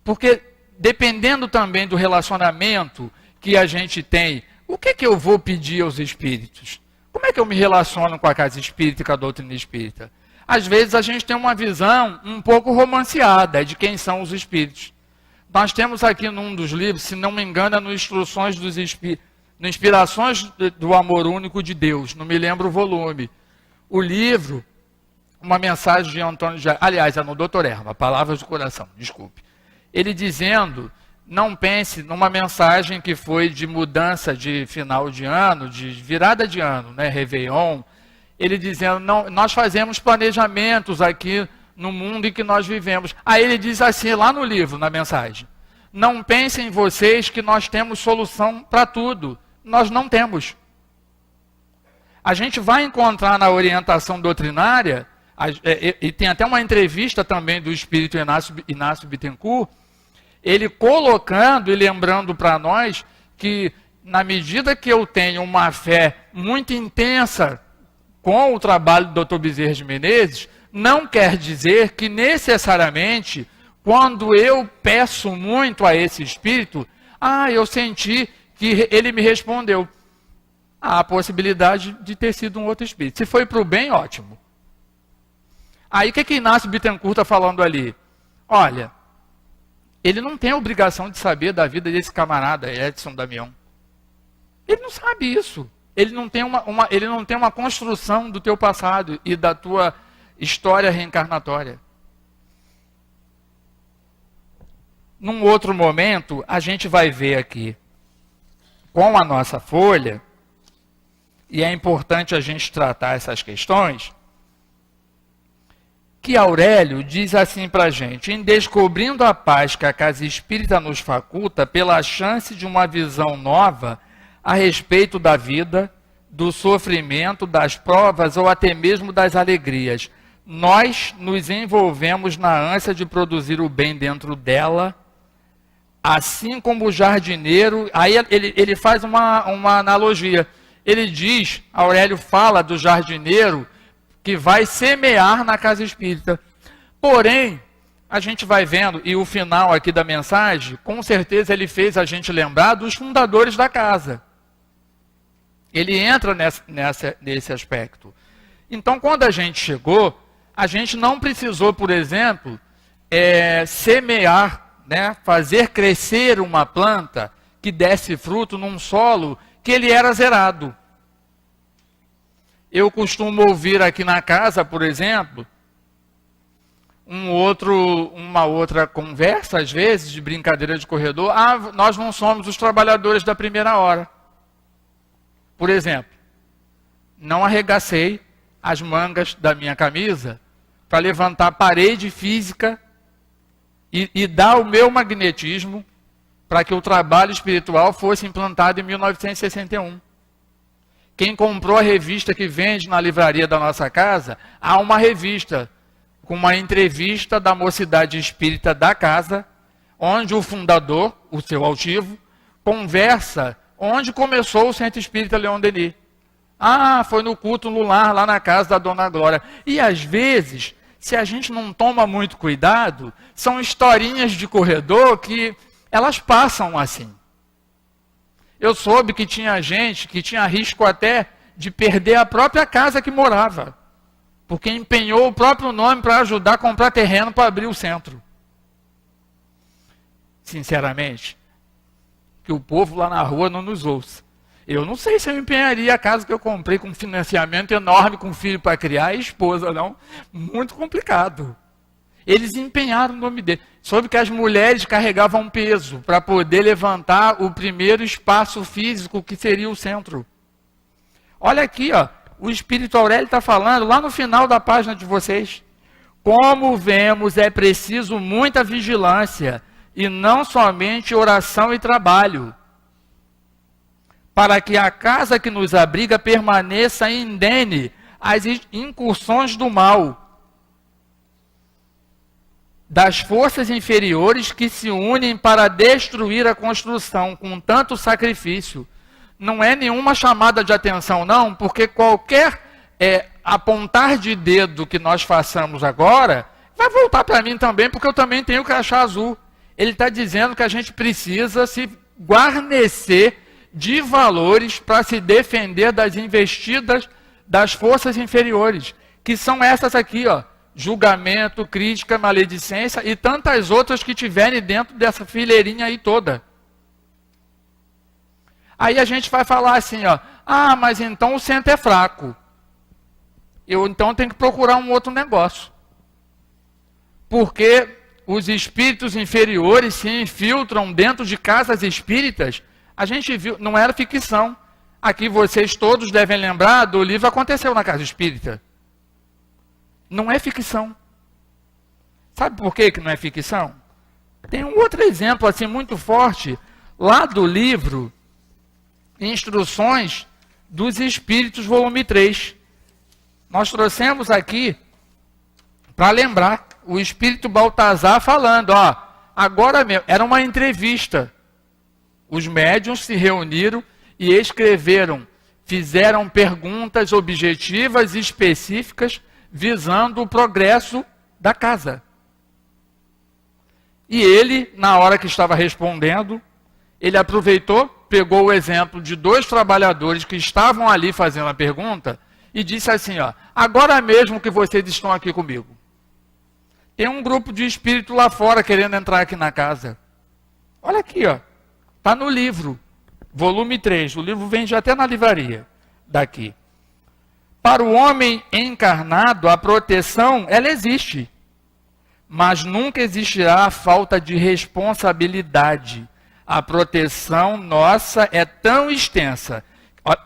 Porque dependendo também do relacionamento que a gente tem, o que é que eu vou pedir aos espíritos? Como é que eu me relaciono com a casa espírita e com a doutrina espírita? Às vezes a gente tem uma visão um pouco romanceada de quem são os espíritos. Nós temos aqui num dos livros, se não me engano, no Instruções dos Espíritos, no Inspirações do Amor Único de Deus, não me lembro o volume. O livro, uma mensagem de Antônio de... Aliás, é no Dr. Erma, Palavras do Coração, desculpe. Ele dizendo, não pense numa mensagem que foi de mudança de final de ano, de virada de ano, né, Réveillon. Ele dizendo, não, nós fazemos planejamentos aqui no mundo em que nós vivemos. Aí ele diz assim, lá no livro, na mensagem, não pensem vocês que nós temos solução para tudo. Nós não temos. A gente vai encontrar na orientação doutrinária, e tem até uma entrevista também do espírito Inácio Bittencourt, ele colocando e lembrando para nós que, na medida que eu tenho uma fé muito intensa com o trabalho do Dr. Bezerra de Menezes, não quer dizer que necessariamente, quando eu peço muito a esse espírito, eu senti que ele me respondeu. Há a possibilidade de ter sido um outro espírito. Se foi para o bem, ótimo. Aí o que Inácio Bittencourt está falando ali? Olha, ele não tem a obrigação de saber da vida desse camarada, Edson Damião. Ele não sabe isso. Ele não tem uma construção do teu passado e da tua história reencarnatória. Num outro momento, a gente vai ver aqui, com a nossa folha, e é importante a gente tratar essas questões, que Aurélio diz assim para a gente, em descobrindo a paz que a casa espírita nos faculta pela chance de uma visão nova a respeito da vida, do sofrimento, das provas ou até mesmo das alegrias, nós nos envolvemos na ânsia de produzir o bem dentro dela, assim como o jardineiro. Aí ele faz uma analogia. Ele diz, Aurélio fala do jardineiro que vai semear na casa espírita. Porém, a gente vai vendo, e o final aqui da mensagem, com certeza ele fez a gente lembrar dos fundadores da casa. Ele entra nesse aspecto. Então, quando a gente chegou, a gente não precisou, por exemplo, semear, né, fazer crescer uma planta que desse fruto num solo que ele era zerado. Eu costumo ouvir aqui na casa, por exemplo, uma outra conversa, às vezes, de brincadeira de corredor. Nós não somos os trabalhadores da primeira hora. Por exemplo, não arregacei as mangas da minha camisa para levantar a parede física e dar o meu magnetismo para que o trabalho espiritual fosse implantado em 1961. Quem comprou a revista que vende na livraria da nossa casa, há uma revista com uma entrevista da Mocidade Espírita da casa, onde o fundador, o seu altivo, conversa onde começou o Centro Espírita Leon Denis. Ah, foi no culto no lar, lá na casa da Dona Glória. E às vezes, se a gente não toma muito cuidado, são historinhas de corredor que elas passam assim. Eu soube que tinha gente que tinha risco até de perder a própria casa que morava, porque empenhou o próprio nome para ajudar a comprar terreno para abrir o centro. Sinceramente, que o povo lá na rua não nos ouça. Eu não sei se eu empenharia a casa que eu comprei com financiamento enorme, com filho para criar e esposa, não. Muito complicado. Eles empenharam o nome dele. Soube que as mulheres carregavam peso para poder levantar o primeiro espaço físico que seria o centro. Olha aqui, ó, o Espírito Aurélio está falando lá no final da página de vocês. Como vemos, é preciso muita vigilância e não somente oração e trabalho, para que a casa que nos abriga permaneça indene às incursões do mal, das forças inferiores que se unem para destruir a construção com tanto sacrifício. Não é nenhuma chamada de atenção, não, porque qualquer apontar de dedo que nós façamos agora, vai voltar para mim também, porque eu também tenho crachá azul. Ele está dizendo que a gente precisa se guarnecer de valores para se defender das investidas das forças inferiores, que são essas aqui, ó. Julgamento, crítica, maledicência e tantas outras que tiverem dentro dessa fileirinha aí toda. Aí a gente vai falar assim, ó, ah, mas então o centro é fraco. Eu então tenho que procurar um outro negócio. Porque os espíritos inferiores se infiltram dentro de casas espíritas. A gente viu, não era ficção. Aqui vocês todos devem lembrar do livro Aconteceu na Casa Espírita. Não é ficção. Sabe por que não é ficção? Tem um outro exemplo assim muito forte, lá do livro Instruções dos Espíritos, volume 3. Nós trouxemos aqui, para lembrar, o Espírito Baltazar falando, ó, agora mesmo, era uma entrevista. Os médiuns se reuniram e escreveram, fizeram perguntas objetivas e específicas, visando o progresso da casa. E ele, na hora que estava respondendo, ele aproveitou, pegou o exemplo de 2 trabalhadores que estavam ali fazendo a pergunta e disse assim, ó, agora mesmo que vocês estão aqui comigo, tem um grupo de espírito lá fora querendo entrar aqui na casa. Olha aqui, ó, está no livro, volume 3, o livro vende até na livraria daqui. Para o homem encarnado, a proteção, ela existe. Mas nunca existirá a falta de responsabilidade. A proteção nossa é tão extensa.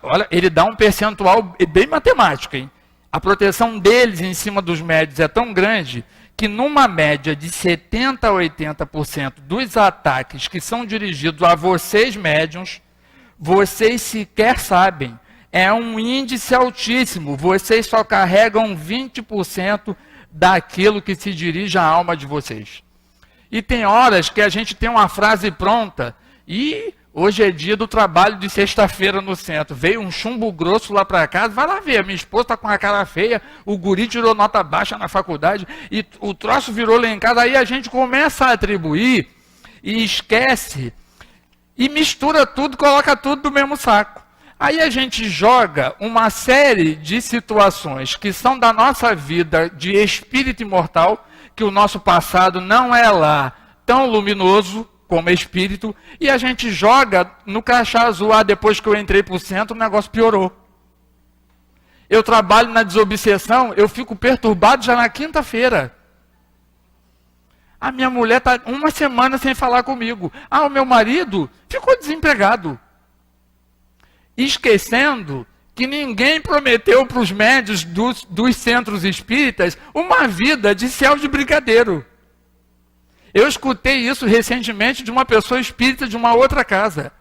Olha, ele dá um percentual bem matemático, hein? A proteção deles em cima dos médios é tão grande que numa média de 70% a 80% dos ataques que são dirigidos a vocês médiuns, vocês sequer sabem. É um índice altíssimo. Vocês só carregam 20% daquilo que se dirige à alma de vocês. E tem horas que a gente tem uma frase pronta. E hoje é dia do trabalho de sexta-feira no centro. Veio um chumbo grosso lá para casa. Vai lá ver, a minha esposa está com a cara feia. O guri tirou nota baixa na faculdade. E o troço virou lá em casa. Aí a gente começa a atribuir e esquece. E mistura tudo, coloca tudo no mesmo saco. Aí a gente joga uma série de situações que são da nossa vida de espírito imortal, que o nosso passado não é lá tão luminoso como espírito, e a gente joga no crachá azul, depois que eu entrei para o centro, o negócio piorou. Eu trabalho na desobsessão, eu fico perturbado já na quinta-feira. A minha mulher está 1 semana sem falar comigo. O meu marido ficou desempregado. Esquecendo que ninguém prometeu para os médios dos centros espíritas uma vida de céu de brigadeiro. Eu escutei isso recentemente de uma pessoa espírita de uma outra casa.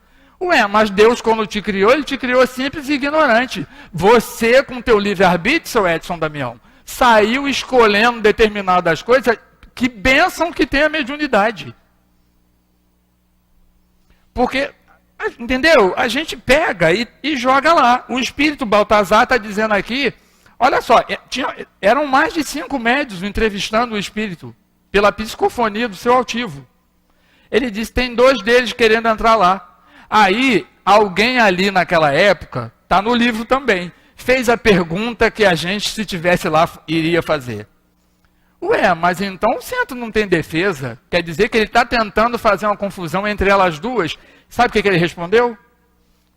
Ué, mas Deus, quando te criou, Ele te criou simples e ignorante. Você, com teu livre-arbítrio, seu Edson Damião, saiu escolhendo determinadas coisas. Que bênção que tem a mediunidade. Porque, entendeu? A gente pega e joga lá. O espírito Baltazar está dizendo aqui, olha só, eram mais de 5 médiuns entrevistando o espírito, pela psicofonia do seu altivo. Ele disse, tem 2 deles querendo entrar lá. Aí, alguém ali naquela época, está no livro também, fez a pergunta que a gente, se tivesse lá, iria fazer. Ué, mas então o centro não tem defesa? Quer dizer que ele está tentando fazer uma confusão entre elas duas? Sabe o que ele respondeu?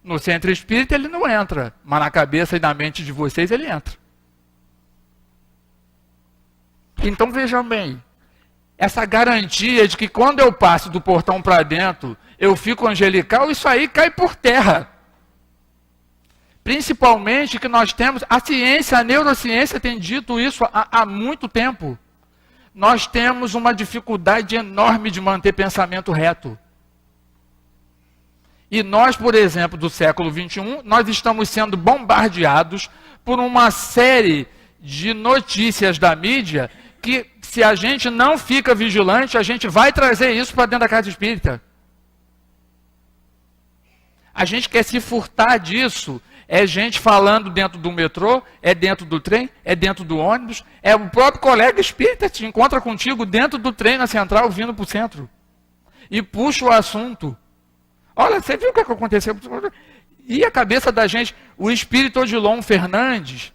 No centro espírita ele não entra, mas na cabeça e na mente de vocês ele entra. Então vejam bem, essa garantia de que quando eu passo do portão para dentro, eu fico angelical, isso aí cai por terra. Principalmente que nós temos, a ciência, a neurociência tem dito isso há muito tempo. Nós temos uma dificuldade enorme de manter pensamento reto. E nós, por exemplo, do século XXI, nós estamos sendo bombardeados por uma série de notícias da mídia que, se a gente não fica vigilante, a gente vai trazer isso para dentro da casa espírita. A gente quer se furtar disso. É gente falando dentro do metrô, é dentro do trem, é dentro do ônibus, é o próprio colega espírita que te encontra contigo dentro do trem na central, vindo para o centro. E puxa o assunto. Olha, você viu o que aconteceu? E a cabeça da gente, o espírito Odilon Fernandes,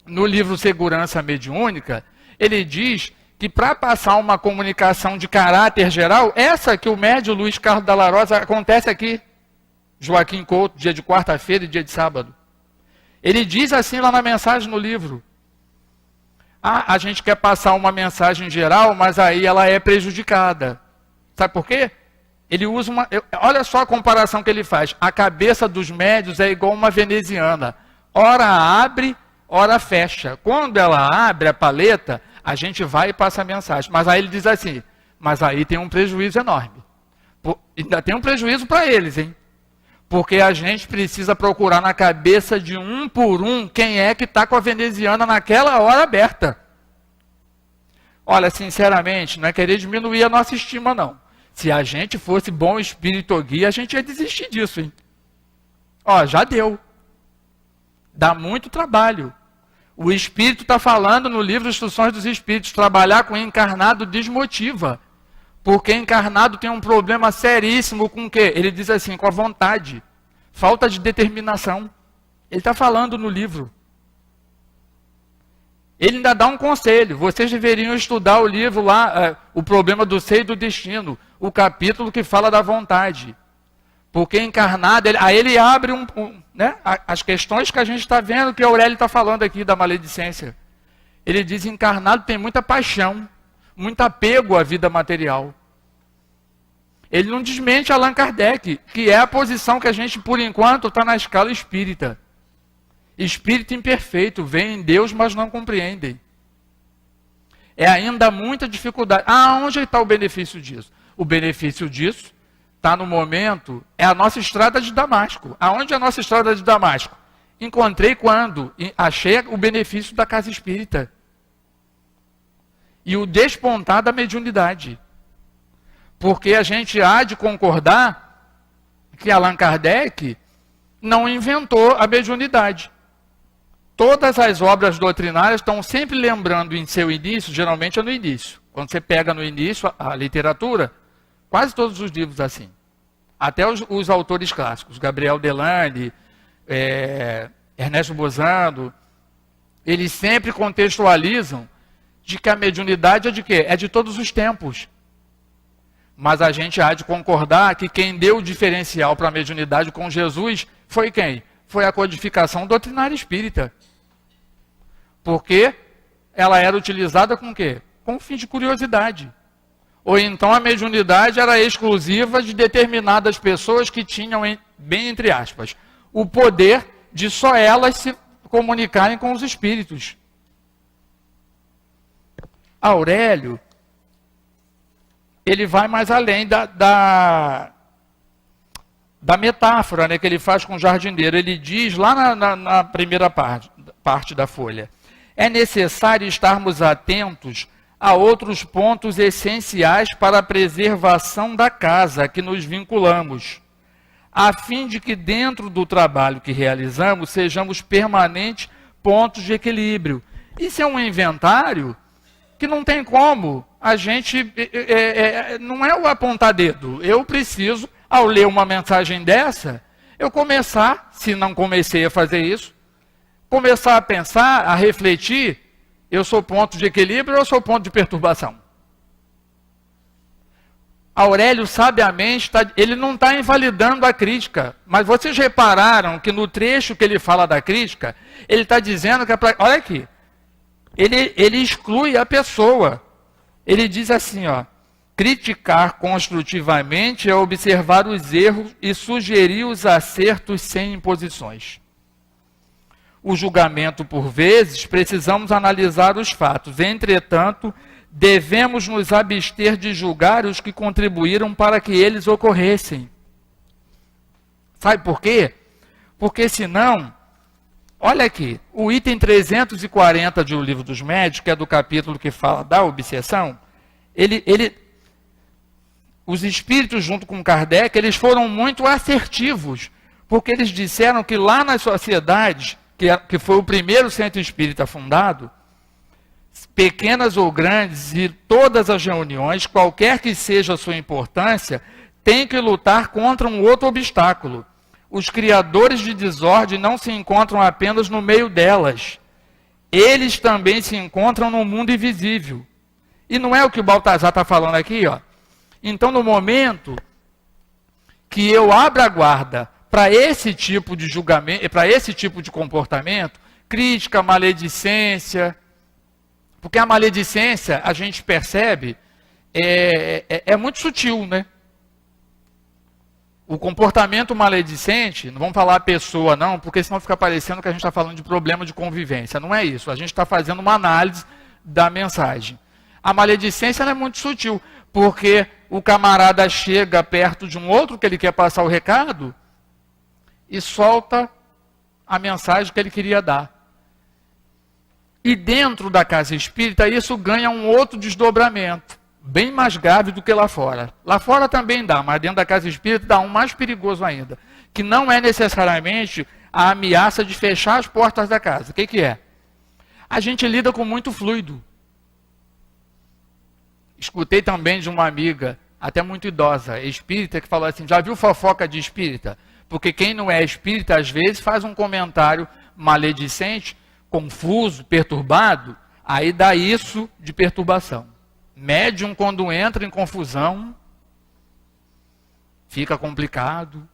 no livro Segurança Mediúnica, ele diz que para passar uma comunicação de caráter geral, essa que o médium Luiz Carlos Dalla Rosa acontece aqui, Joaquim Couto, dia de quarta-feira e dia de sábado. Ele diz assim lá na mensagem no livro. A gente quer passar uma mensagem geral, mas aí ela é prejudicada. Sabe por quê? Ele usa olha só a comparação que ele faz. A cabeça dos médios é igual uma veneziana. Ora abre, ora fecha. Quando ela abre a paleta, a gente vai e passa a mensagem. Mas aí ele diz assim, mas aí tem um prejuízo enorme. Ainda tem um prejuízo para eles, hein? Porque a gente precisa procurar na cabeça de um por um quem é que está com a veneziana naquela hora aberta. Olha, sinceramente, não é querer diminuir a nossa estima, não. Se a gente fosse bom espírito ou guia, a gente ia desistir disso, hein? Ó, já deu. Dá muito trabalho. O espírito está falando no livro Instruções dos Espíritos, trabalhar com encarnado desmotiva. Porque encarnado tem um problema seríssimo com o quê? Ele diz assim, com a vontade. Falta de determinação. Ele está falando no livro. Ele ainda dá um conselho. Vocês deveriam estudar o livro lá, O Problema do Ser e do Destino. O capítulo que fala da vontade. Porque encarnado, aí ele abre né, as questões que a gente está vendo, que o Aurélio está falando aqui da maledicência. Ele diz, encarnado tem muita paixão, muito apego à vida material. Ele não desmente Allan Kardec, que é a posição que a gente, por enquanto, está na escala espírita. Espírito imperfeito, vem em Deus, mas não compreendem. É ainda muita dificuldade. Onde está o benefício disso? O benefício disso está no momento, é a nossa estrada de Damasco. Aonde é a nossa estrada de Damasco? Encontrei quando achei o benefício da casa espírita. E o despontar da mediunidade. Porque a gente há de concordar que Allan Kardec não inventou a mediunidade. Todas as obras doutrinárias estão sempre lembrando em seu início, geralmente é no início. Quando você pega no início a literatura, quase todos os livros assim. Até os autores clássicos, Gabriel Delane, Ernesto Bozano, eles sempre contextualizam de que a mediunidade é de quê? É de todos os tempos. Mas a gente há de concordar que quem deu o diferencial para a mediunidade com Jesus foi quem? Foi a codificação doutrinária espírita. Porque ela era utilizada com o quê? Com um fim de curiosidade. Ou então a mediunidade era exclusiva de determinadas pessoas que tinham, bem entre aspas, o poder de só elas se comunicarem com os espíritos. Aurélio, ele vai mais além da metáfora, né, que ele faz com o jardineiro. Ele diz lá na primeira parte da folha: é necessário estarmos atentos a outros pontos essenciais para a preservação da casa a que nos vinculamos, a fim de que dentro do trabalho que realizamos sejamos permanentes pontos de equilíbrio. Isso é um inventário que não tem como a gente, não é o apontar dedo. Eu preciso, ao ler uma mensagem dessa, eu começar, se não comecei a fazer isso, começar a pensar, a refletir: eu sou ponto de equilíbrio ou eu sou ponto de perturbação? Aurélio, sabiamente, ele não está invalidando a crítica, mas vocês repararam que no trecho que ele fala da crítica, ele está dizendo que, olha aqui, ele exclui a pessoa. Ele diz assim, ó: criticar construtivamente é observar os erros e sugerir os acertos sem imposições. O julgamento, por vezes, precisamos analisar os fatos. Entretanto, devemos nos abster de julgar os que contribuíram para que eles ocorressem. Sabe por quê? Porque senão, olha aqui, o item 340 de O Livro dos Médios, que é do capítulo que fala da obsessão, os espíritos, junto com Kardec, eles foram muito assertivos, porque eles disseram que lá nas sociedades, que foi o primeiro centro espírita fundado, pequenas ou grandes, e todas as reuniões, qualquer que seja a sua importância, têm que lutar contra um outro obstáculo. Os criadores de desordem não se encontram apenas no meio delas. Eles também se encontram no mundo invisível. E não é o que o Baltazar está falando aqui, ó. Então, no momento que eu abro a guarda para esse tipo de julgamento, para esse tipo de comportamento, crítica, maledicência, porque a maledicência, a gente percebe, é muito sutil, né? O comportamento maledicente, não vamos falar a pessoa não, porque senão fica parecendo que a gente está falando de problema de convivência. Não é isso, a gente está fazendo uma análise da mensagem. A maledicência ela é muito sutil, porque o camarada chega perto de um outro que ele quer passar o recado e solta a mensagem que ele queria dar. E dentro da casa espírita isso ganha um outro desdobramento, bem mais grave do que lá fora. Lá fora também dá, mas dentro da casa espírita dá um mais perigoso ainda, que não é necessariamente a ameaça de fechar as portas da casa. O que é? A gente lida com muito fluido. Escutei também de uma amiga, até muito idosa, espírita, que falou assim: já viu fofoca de espírita? Porque quem não é espírita, às vezes, faz um comentário maledicente, confuso, perturbado, aí dá isso de perturbação. Médium, quando entra em confusão, fica complicado.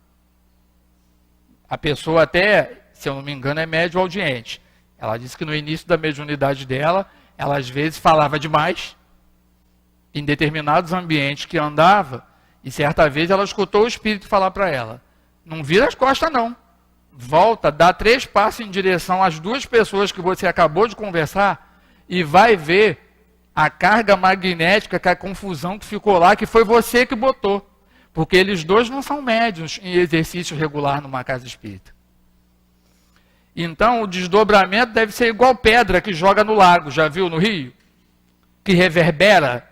A pessoa até, se eu não me engano, é médium audiente. Ela disse que no início da mediunidade dela, ela às vezes falava demais, em determinados ambientes que andava, e certa vez ela escutou o espírito falar para ela: não vira as costas não, volta, dá 3 passos em direção às 2 pessoas que você acabou de conversar, e vai ver a carga magnética, que a confusão que ficou lá, que foi você que botou. Porque eles 2 não são médiuns em exercício regular numa casa espírita. Então o desdobramento deve ser igual pedra que joga no lago, já viu no Rio? Que reverbera.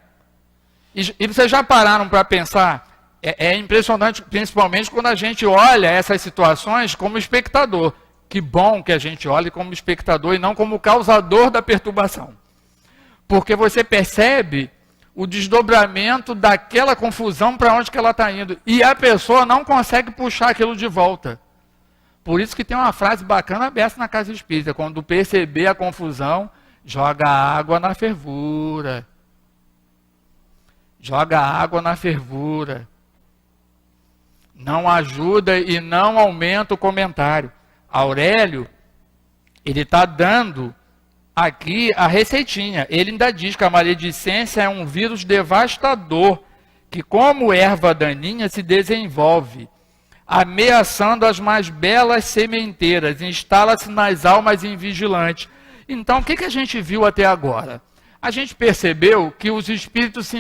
E vocês já pararam para pensar? É impressionante, principalmente quando a gente olha essas situações como espectador. Que bom que a gente olhe como espectador e não como causador da perturbação. Porque você percebe o desdobramento daquela confusão para onde que ela está indo. E a pessoa não consegue puxar aquilo de volta. Por isso que tem uma frase bacana aberta na casa espírita: quando perceber a confusão, joga água na fervura. Joga água na fervura. Não ajuda e não aumenta o comentário. Aurélio, ele está dando aqui a receitinha. Ele ainda diz que a maledicência é um vírus devastador, que como erva daninha se desenvolve, ameaçando as mais belas sementeiras, instala-se nas almas invigilantes. Então, o que a gente viu até agora? A gente percebeu que os espíritos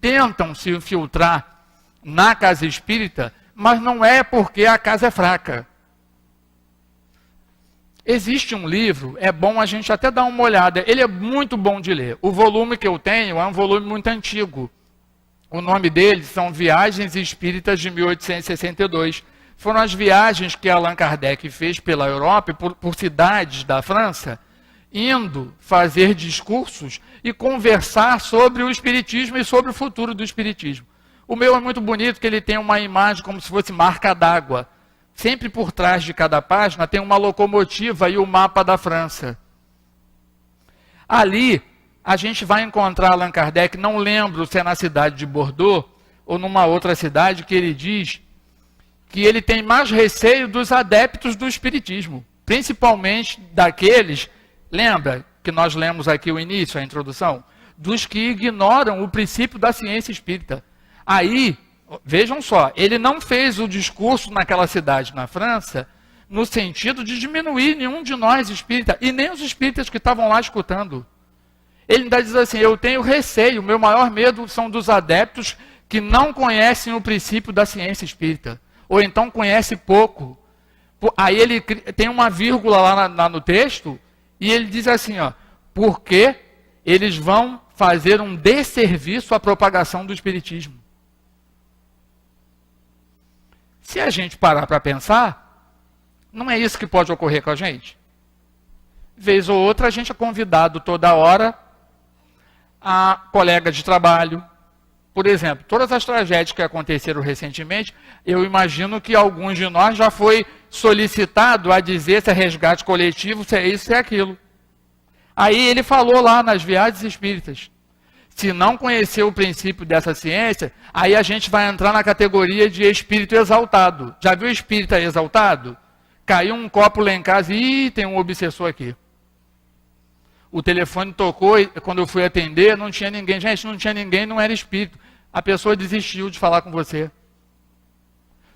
tentam se infiltrar na casa espírita mas não é porque a casa é fraca. Existe um livro, é bom a gente até dar uma olhada, ele é muito bom de ler. O volume que eu tenho é um volume muito antigo. O nome dele são Viagens Espíritas de 1862. Foram as viagens que Allan Kardec fez pela Europa e por cidades da França, indo fazer discursos e conversar sobre o Espiritismo e sobre o futuro do Espiritismo. O meu é muito bonito, que ele tem uma imagem como se fosse marca d'água. Sempre por trás de cada página tem uma locomotiva e o mapa da França. Ali, a gente vai encontrar Allan Kardec, não lembro se é na cidade de Bordeaux ou numa outra cidade, que ele diz que ele tem mais receio dos adeptos do Espiritismo, principalmente daqueles, lembra que nós lemos aqui o início, a introdução, dos que ignoram o princípio da ciência espírita. Aí, vejam só, ele não fez o discurso naquela cidade na França no sentido de diminuir nenhum de nós espíritas, e nem os espíritas que estavam lá escutando. Ele ainda diz assim, eu tenho receio, o meu maior medo são dos adeptos que não conhecem o princípio da ciência espírita, ou então conhecem pouco. Aí ele tem uma vírgula lá no texto, e ele diz assim, ó, porque eles vão fazer um desserviço à propagação do espiritismo. Se a gente parar para pensar, não é isso que pode ocorrer com a gente? Vez ou outra, a gente é convidado toda hora a colega de trabalho. Por exemplo, todas as tragédias que aconteceram recentemente, eu imagino que alguns de nós já foi solicitado a dizer se é resgate coletivo, se é isso, se é aquilo. Aí ele falou lá nas Viagens Espíritas. Se não conhecer o princípio dessa ciência, aí a gente vai entrar na categoria de espírito exaltado. Já viu espírita exaltado? Caiu um copo lá em casa e tem um obsessor aqui. O telefone tocou e quando eu fui atender, não tinha ninguém. Gente, não tinha ninguém, não era espírito. A pessoa desistiu de falar com você.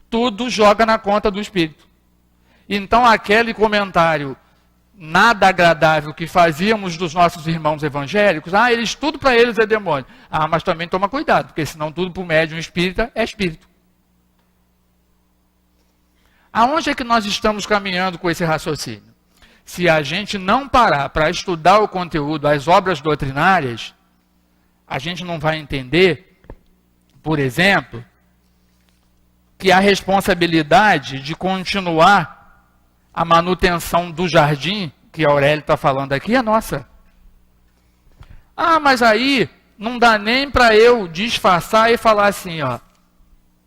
Tudo joga na conta do espírito. Então aquele comentário nada agradável que fazíamos dos nossos irmãos evangélicos, eles tudo para eles é demônio. Mas também toma cuidado, porque senão tudo para o médium espírita é espírito. Aonde é que nós estamos caminhando com esse raciocínio? Se a gente não parar para estudar o conteúdo, as obras doutrinárias, a gente não vai entender, por exemplo, que a responsabilidade de continuar a manutenção do jardim, que a Aurélia está falando aqui, é nossa. Mas aí não dá nem para eu disfarçar e falar assim, ó,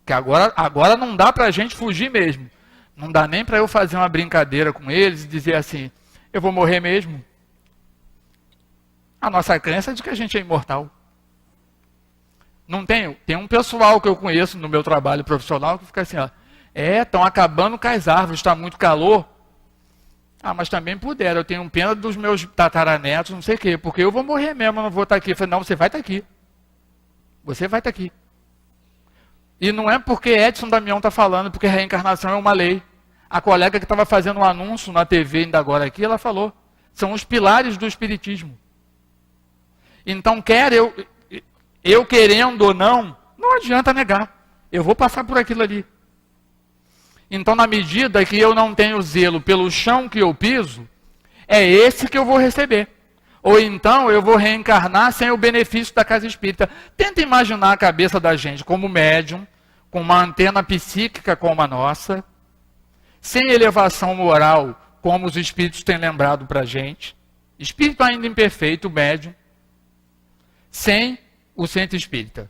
que agora não dá para a gente fugir mesmo. Não dá nem para eu fazer uma brincadeira com eles e dizer assim, eu vou morrer mesmo. A nossa crença é de que a gente é imortal. Não tenho. Tem um pessoal que eu conheço no meu trabalho profissional que fica assim, ó, estão acabando com as árvores, está muito calor. Mas também puderam, eu tenho pena dos meus tataranetos, não sei o quê, porque eu vou morrer mesmo, eu não vou estar aqui. Eu falei, não, você vai estar aqui. Você vai estar aqui. E não é porque Edson Damião está falando, porque reencarnação é uma lei. A colega que estava fazendo um anúncio na TV ainda agora aqui, ela falou, são os pilares do espiritismo. Então, quer eu querendo ou não adianta negar. Eu vou passar por aquilo ali. Então, na medida que eu não tenho zelo pelo chão que eu piso, é esse que eu vou receber. Ou então eu vou reencarnar sem o benefício da casa espírita. Tenta imaginar a cabeça da gente como médium, com uma antena psíquica como a nossa, sem elevação moral, como os espíritos têm lembrado para a gente, espírito ainda imperfeito, médium, sem o centro espírita.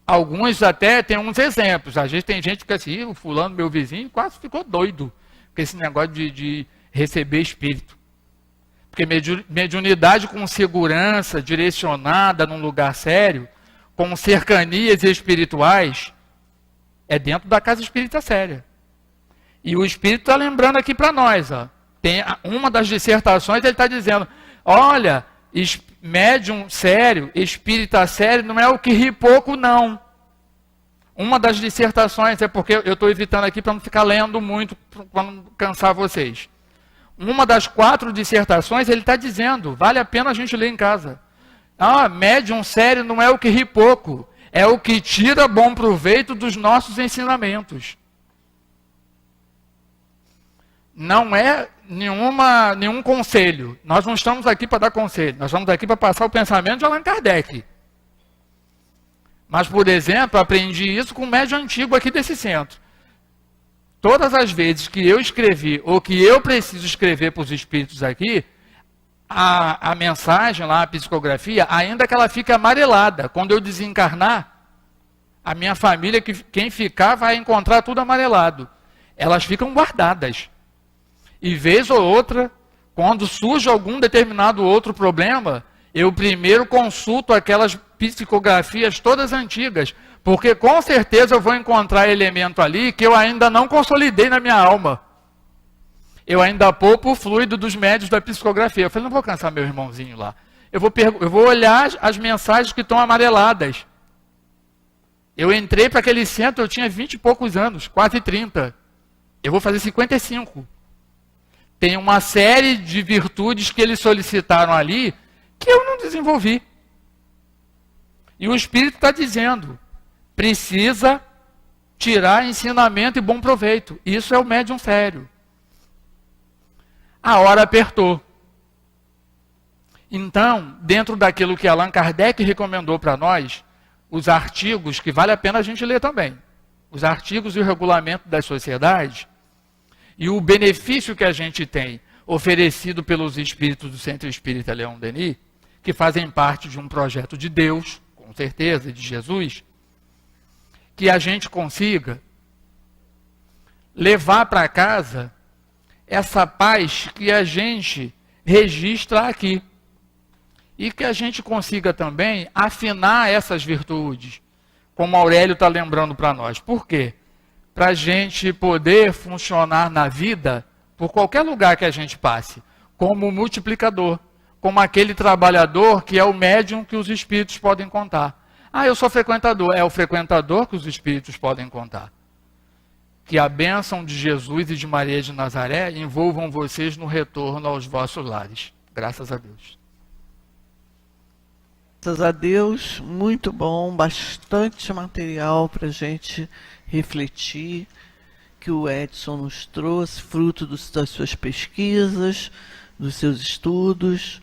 Alguns até têm uns exemplos. Às vezes tem gente que fica assim, o fulano, meu vizinho, quase ficou doido com esse negócio de receber espírito. Porque mediunidade com segurança, direcionada num lugar sério, com cercanias espirituais, é dentro da casa espírita séria. E o espírito está lembrando aqui para nós. Tem uma das dissertações, ele está dizendo, olha, médium sério, espírita sério, não é o que ri pouco, não. Uma das dissertações, é porque eu estou evitando aqui para não ficar lendo muito, para não cansar vocês. Uma das 4 dissertações, ele está dizendo, vale a pena a gente ler em casa. Médium sério não é o que ri pouco, É o que tira bom proveito dos nossos ensinamentos. Não é nenhum conselho. Nós não estamos aqui para dar conselho. Nós estamos aqui para passar o pensamento de Allan Kardec. Mas, por exemplo, aprendi isso com um médium antigo aqui desse centro. Todas as vezes que eu escrevi, ou que eu preciso escrever para os espíritos aqui, a mensagem lá, a psicografia, ainda que ela fique amarelada. Quando eu desencarnar, a minha família, quem ficar, vai encontrar tudo amarelado. Elas ficam guardadas. E vez ou outra, quando surge algum determinado outro problema, eu primeiro consulto aquelas psicografias todas antigas, porque com certeza eu vou encontrar elemento ali que eu ainda não consolidei na minha alma. Eu ainda poupo o fluido dos médios da psicografia. Eu falei, não vou cansar meu irmãozinho lá. Eu vou olhar as mensagens que estão amareladas. Eu entrei para aquele centro, eu tinha 20 e poucos anos, quase 30. Eu vou fazer 55. Tem uma série de virtudes que eles solicitaram ali que eu não desenvolvi. E o Espírito está dizendo, precisa tirar ensinamento e bom proveito. Isso é o médium sério. A hora apertou. Então, dentro daquilo que Allan Kardec recomendou para nós, os artigos, que vale a pena a gente ler também, os artigos e o regulamento das sociedades, e o benefício que a gente tem oferecido pelos espíritos do Centro Espírita Leon Denis, que fazem parte de um projeto de Deus, com certeza, de Jesus, que a gente consiga levar para casa essa paz que a gente registra aqui. E que a gente consiga também afinar essas virtudes, como Aurélio está lembrando para nós. Por quê? Para a gente poder funcionar na vida, por qualquer lugar que a gente passe, como multiplicador, como aquele trabalhador que é o médium que os espíritos podem contar. Ah, eu sou frequentador. É o frequentador que os espíritos podem contar. Que a bênção de Jesus e de Maria de Nazaré envolvam vocês no retorno aos vossos lares. Graças a Deus. Graças a Deus, muito bom, bastante material para a gente refletir, que o Edson nos trouxe, fruto das suas pesquisas, dos seus estudos.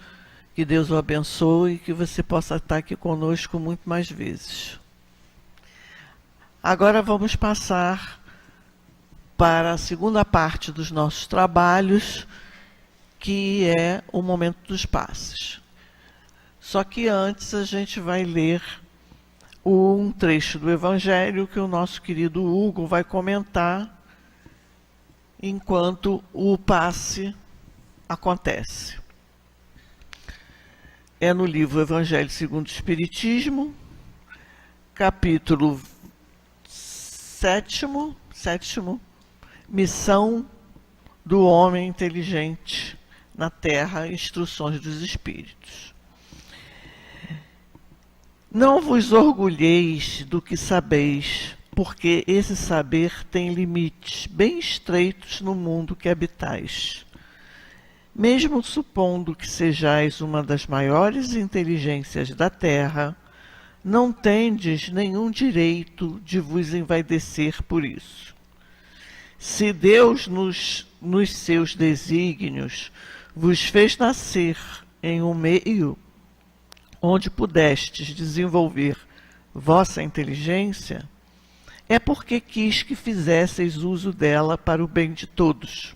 Que Deus o abençoe e que você possa estar aqui conosco muito mais vezes. Agora vamos passar para a segunda parte dos nossos trabalhos, que é o momento dos passes. Só que antes a gente vai ler um trecho do Evangelho que o nosso querido Hugo vai comentar enquanto o passe acontece. É no livro Evangelho segundo o Espiritismo, capítulo 7º, Missão do Homem Inteligente na Terra, Instruções dos Espíritos. Não vos orgulheis do que sabeis, porque esse saber tem limites bem estreitos no mundo que habitais. Mesmo supondo que sejais uma das maiores inteligências da Terra, não tendes nenhum direito de vos envaidecer por isso. Se Deus, nos seus desígnios, vos fez nascer em um meio onde pudestes desenvolver vossa inteligência, é porque quis que fizesseis uso dela para o bem de todos.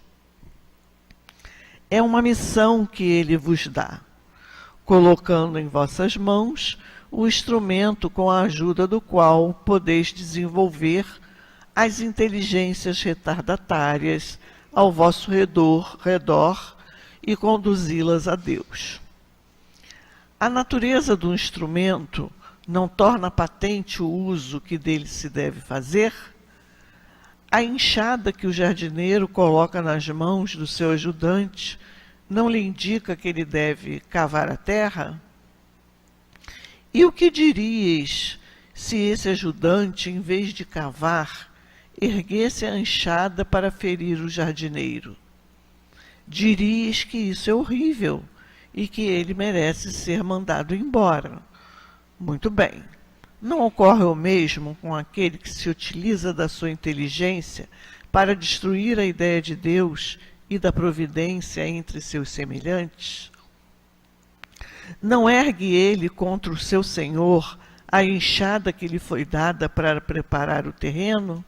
É uma missão que ele vos dá, colocando em vossas mãos o instrumento com a ajuda do qual podeis desenvolver as inteligências retardatárias ao vosso redor e conduzi-las a Deus. A natureza do instrumento não torna patente o uso que dele se deve fazer? A enxada que o jardineiro coloca nas mãos do seu ajudante não lhe indica que ele deve cavar a terra? E o que diríeis se esse ajudante, em vez de cavar, erguesse a enxada para ferir o jardineiro? Diríeis que isso é horrível e que ele merece ser mandado embora. Muito bem, Não ocorre o mesmo com aquele que se utiliza da sua inteligência para destruir a ideia de Deus e da providência entre seus semelhantes? Não ergue ele contra o seu senhor a enxada que lhe foi dada para preparar o terreno?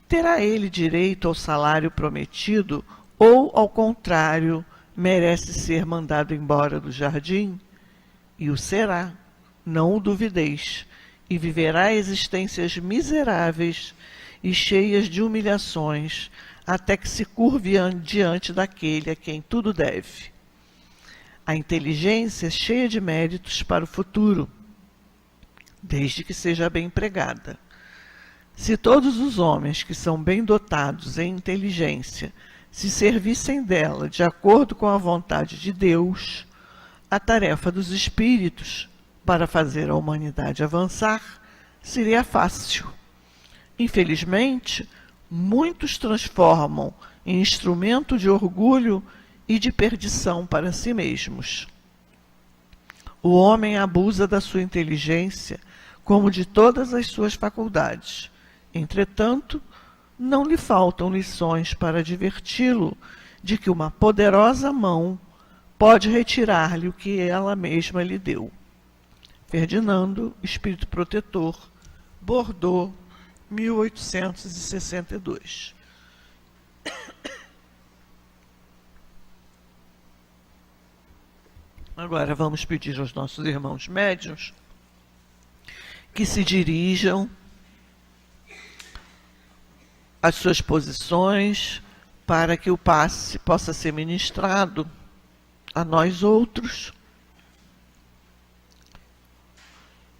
Terá ele direito ao salário prometido ou, ao contrário, merece ser mandado embora do jardim? E o será, não o duvideis, e viverá existências miseráveis e cheias de humilhações, até que se curve diante daquele a quem tudo deve. A inteligência é cheia de méritos para o futuro, desde que seja bem empregada. Se todos os homens que são bem dotados em inteligência se servissem dela de acordo com a vontade de Deus, a tarefa dos espíritos para fazer a humanidade avançar seria fácil. Infelizmente, muitos transformam em instrumento de orgulho e de perdição para si mesmos. O homem abusa da sua inteligência como de todas as suas faculdades. Entretanto, não lhe faltam lições para adverti-lo de que uma poderosa mão pode retirar-lhe o que ela mesma lhe deu. Ferdinando, Espírito Protetor, Bordeaux, 1862. Agora vamos pedir aos nossos irmãos médiuns que se dirijam às suas posições para que o passe possa ser ministrado a nós outros.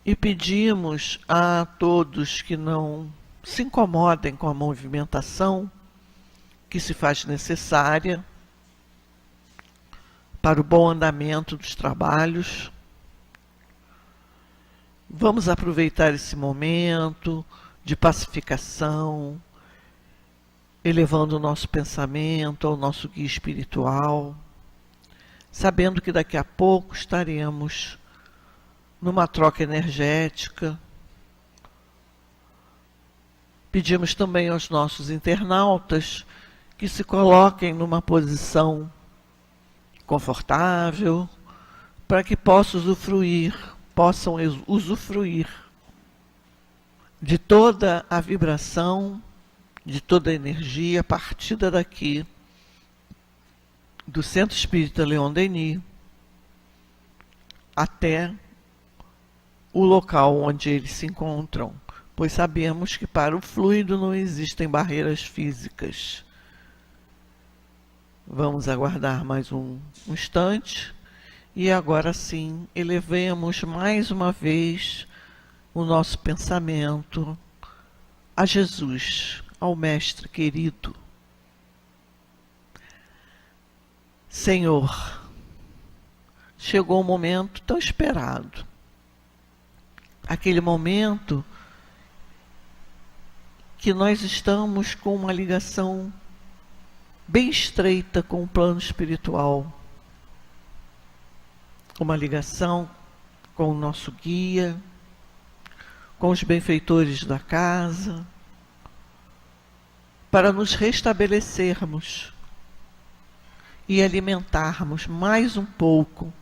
E pedimos a todos que não se incomodem com a movimentação que se faz necessária para o bom andamento dos trabalhos. Vamos aproveitar esse momento de pacificação, elevando o nosso pensamento ao nosso guia espiritual, sabendo que daqui a pouco estaremos numa troca energética. Pedimos também aos nossos internautas que se coloquem numa posição confortável, para que possam usufruir de toda a vibração, de toda a energia partida daqui, do Centro Espírita Leon Denis, até o local onde eles se encontram, pois sabemos que para o fluido não existem barreiras físicas. Vamos aguardar mais um instante e agora sim elevemos mais uma vez o nosso pensamento a Jesus, ao Mestre querido. Senhor, chegou o momento tão esperado, aquele momento que nós estamos com uma ligação bem estreita com o plano espiritual, uma ligação com o nosso guia, com os benfeitores da casa, para nos restabelecermos e alimentarmos mais um pouco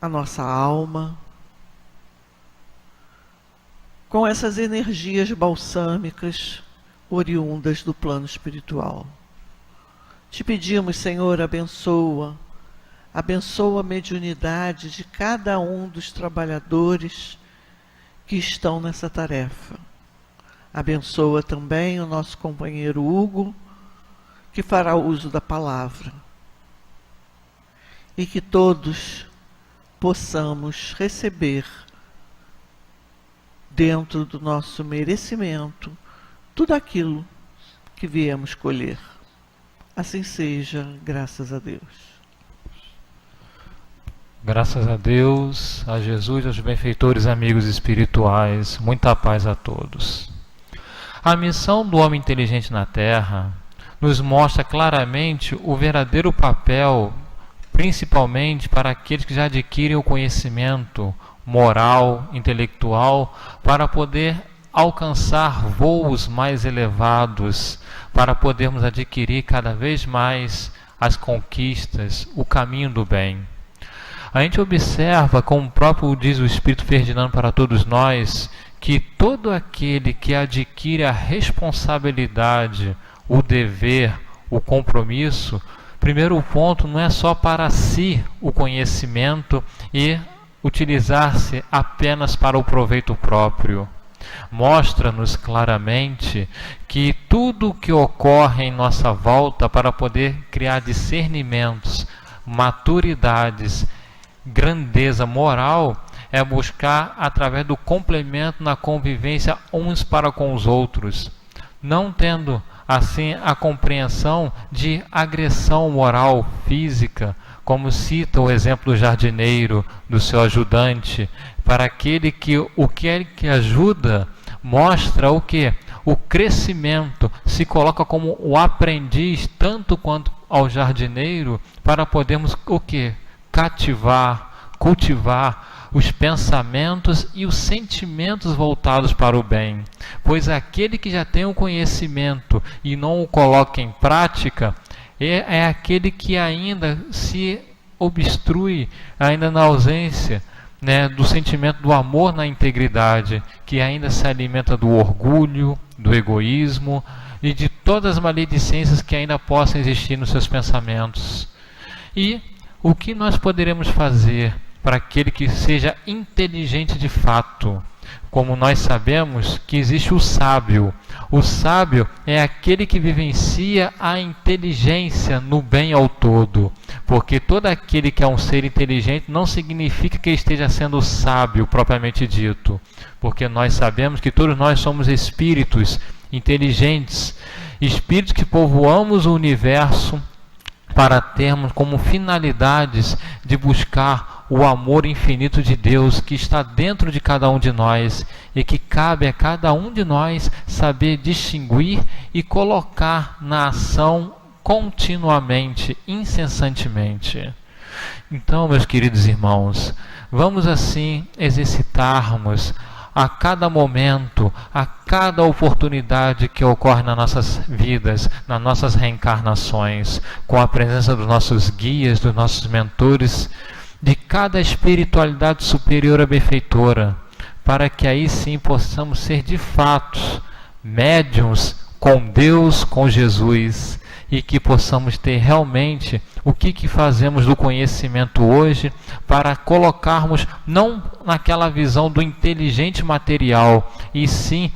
a nossa alma com essas energias balsâmicas oriundas do plano espiritual. Te pedimos, Senhor, abençoa a mediunidade de cada um dos trabalhadores que estão nessa tarefa. Abençoa também o nosso companheiro Hugo, que fará uso da palavra. E que todos possamos receber, dentro do nosso merecimento, tudo aquilo que viemos colher. Assim seja, graças a Deus. Graças a Deus, a Jesus, aos benfeitores amigos espirituais, muita paz a todos. A missão do homem inteligente na Terra nos mostra claramente o verdadeiro papel principalmente para aqueles que já adquirem o conhecimento moral, intelectual, para poder alcançar voos mais elevados, para podermos adquirir cada vez mais as conquistas, o caminho do bem. A gente observa, como próprio diz o Espírito Ferdinando para todos nós, que todo aquele que adquire a responsabilidade, o dever, o compromisso, primeiro ponto, não é só para si o conhecimento e utilizar-se apenas para o proveito próprio. Mostra-nos claramente que tudo o que ocorre em nossa volta para poder criar discernimentos, maturidades, grandeza moral, é buscar através do complemento na convivência uns para com os outros, não tendo assim a compreensão de agressão moral física, como cita o exemplo do jardineiro, do seu ajudante, para aquele que o que ajuda mostra o que? O crescimento, se coloca como o aprendiz tanto quanto ao jardineiro, para podermos o que? Cativar, cultivar os pensamentos e os sentimentos voltados para o bem. Pois aquele que já tem o conhecimento e não o coloca em prática, é aquele que ainda se obstrui, ainda na ausência, né, do sentimento do amor na integridade, que ainda se alimenta do orgulho, do egoísmo e de todas as maledicências que ainda possam existir nos seus pensamentos. E o que nós poderemos fazer para aquele que seja inteligente de fato? Como nós sabemos que existe o sábio. O sábio é aquele que vivencia a inteligência no bem ao todo. Porque todo aquele que é um ser inteligente não significa que esteja sendo sábio propriamente dito. Porque nós sabemos que todos nós somos espíritos inteligentes, espíritos que povoamos o universo para termos como finalidades de buscar o amor infinito de Deus que está dentro de cada um de nós e que cabe a cada um de nós saber distinguir e colocar na ação continuamente, incessantemente. Então, meus queridos irmãos, vamos assim exercitarmos a cada momento, a cada oportunidade que ocorre nas nossas vidas, nas nossas reencarnações, com a presença dos nossos guias, dos nossos mentores, de cada espiritualidade superior à benfeitora, para que aí sim possamos ser de fato médiuns com Deus, com Jesus, e que possamos ter realmente o que fazemos do conhecimento hoje para colocarmos não naquela visão do inteligente material, e sim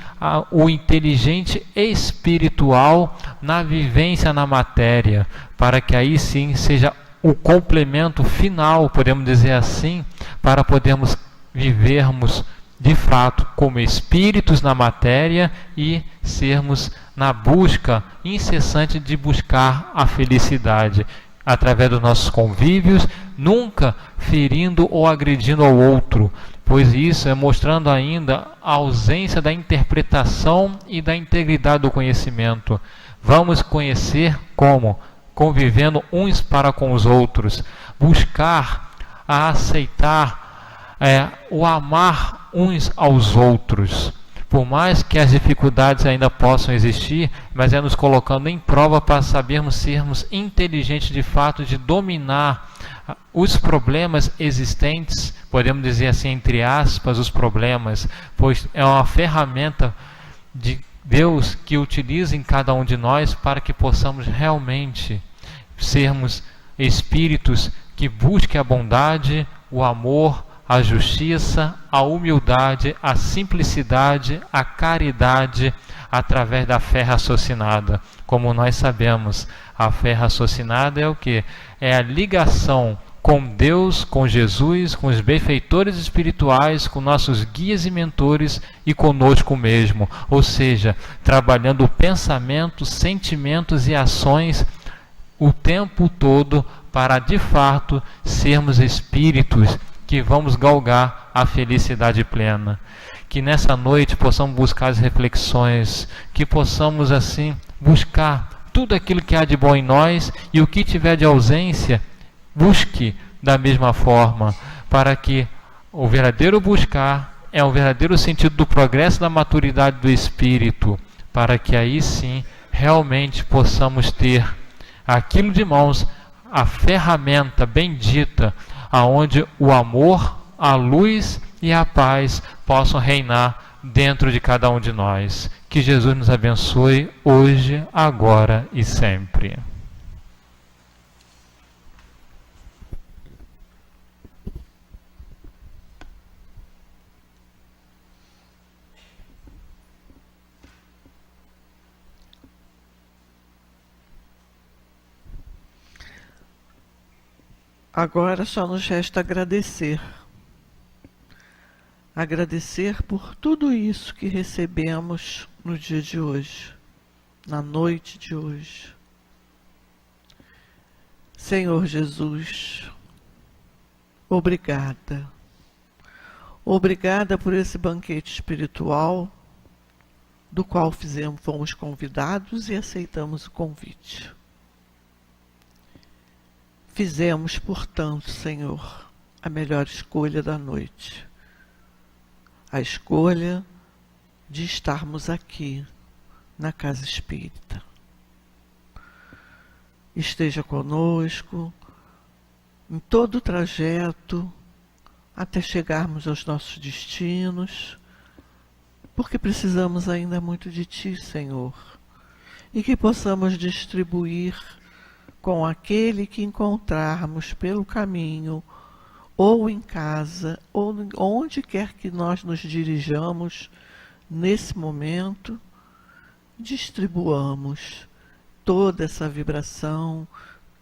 o inteligente espiritual na vivência na matéria, para que aí sim seja o complemento final, podemos dizer assim, para podermos vivermos de fato como espíritos na matéria e sermos na busca incessante de buscar a felicidade através dos nossos convívios, nunca ferindo ou agredindo ao outro, pois isso é mostrando ainda a ausência da interpretação e da integridade do conhecimento. Vamos conhecer como? Convivendo uns para com os outros, buscar a aceitar o amar uns aos outros, por mais que as dificuldades ainda possam existir, mas é nos colocando em prova para sabermos sermos inteligentes de fato, de dominar os problemas existentes, podemos dizer assim, entre aspas, os problemas, pois é uma ferramenta de Deus que utiliza em cada um de nós para que possamos realmente sermos espíritos que busquem a bondade, o amor, a justiça, a humildade, a simplicidade, a caridade, através da fé raciocinada. Como nós sabemos, a fé raciocinada é o quê? É a ligação com Deus, com Jesus, com os benfeitores espirituais, com nossos guias e mentores e conosco mesmo. Ou seja, trabalhando pensamentos, sentimentos e ações o tempo todo para, de fato, sermos espíritos que vamos galgar a felicidade plena. Que nessa noite possamos buscar as reflexões, que possamos assim buscar tudo aquilo que há de bom em nós, e o que tiver de ausência, busque da mesma forma, para que o verdadeiro buscar é o verdadeiro sentido do progresso da maturidade do espírito, para que aí sim realmente possamos ter aquilo de mãos, a ferramenta bendita, aonde o amor, a luz e a paz possam reinar dentro de cada um de nós. Que Jesus nos abençoe hoje, agora e sempre. Agora só nos resta agradecer. Agradecer por tudo isso que recebemos no dia de hoje, na noite de hoje. Senhor Jesus, obrigada. Obrigada por esse banquete espiritual, do qual fomos convidados e aceitamos o convite. Fizemos, portanto, Senhor, a melhor escolha da noite. A escolha de estarmos aqui, na Casa Espírita. Esteja conosco em todo o trajeto, até chegarmos aos nossos destinos, porque precisamos ainda muito de Ti, Senhor, e que possamos distribuir com aquele que encontrarmos pelo caminho, ou em casa, ou onde quer que nós nos dirijamos nesse momento, distribuamos toda essa vibração,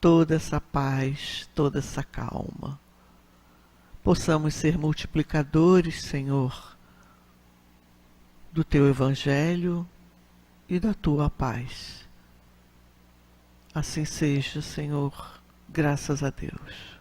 toda essa paz, toda essa calma. Possamos ser multiplicadores, Senhor, do Teu Evangelho e da Tua paz. Assim seja, Senhor, graças a Deus.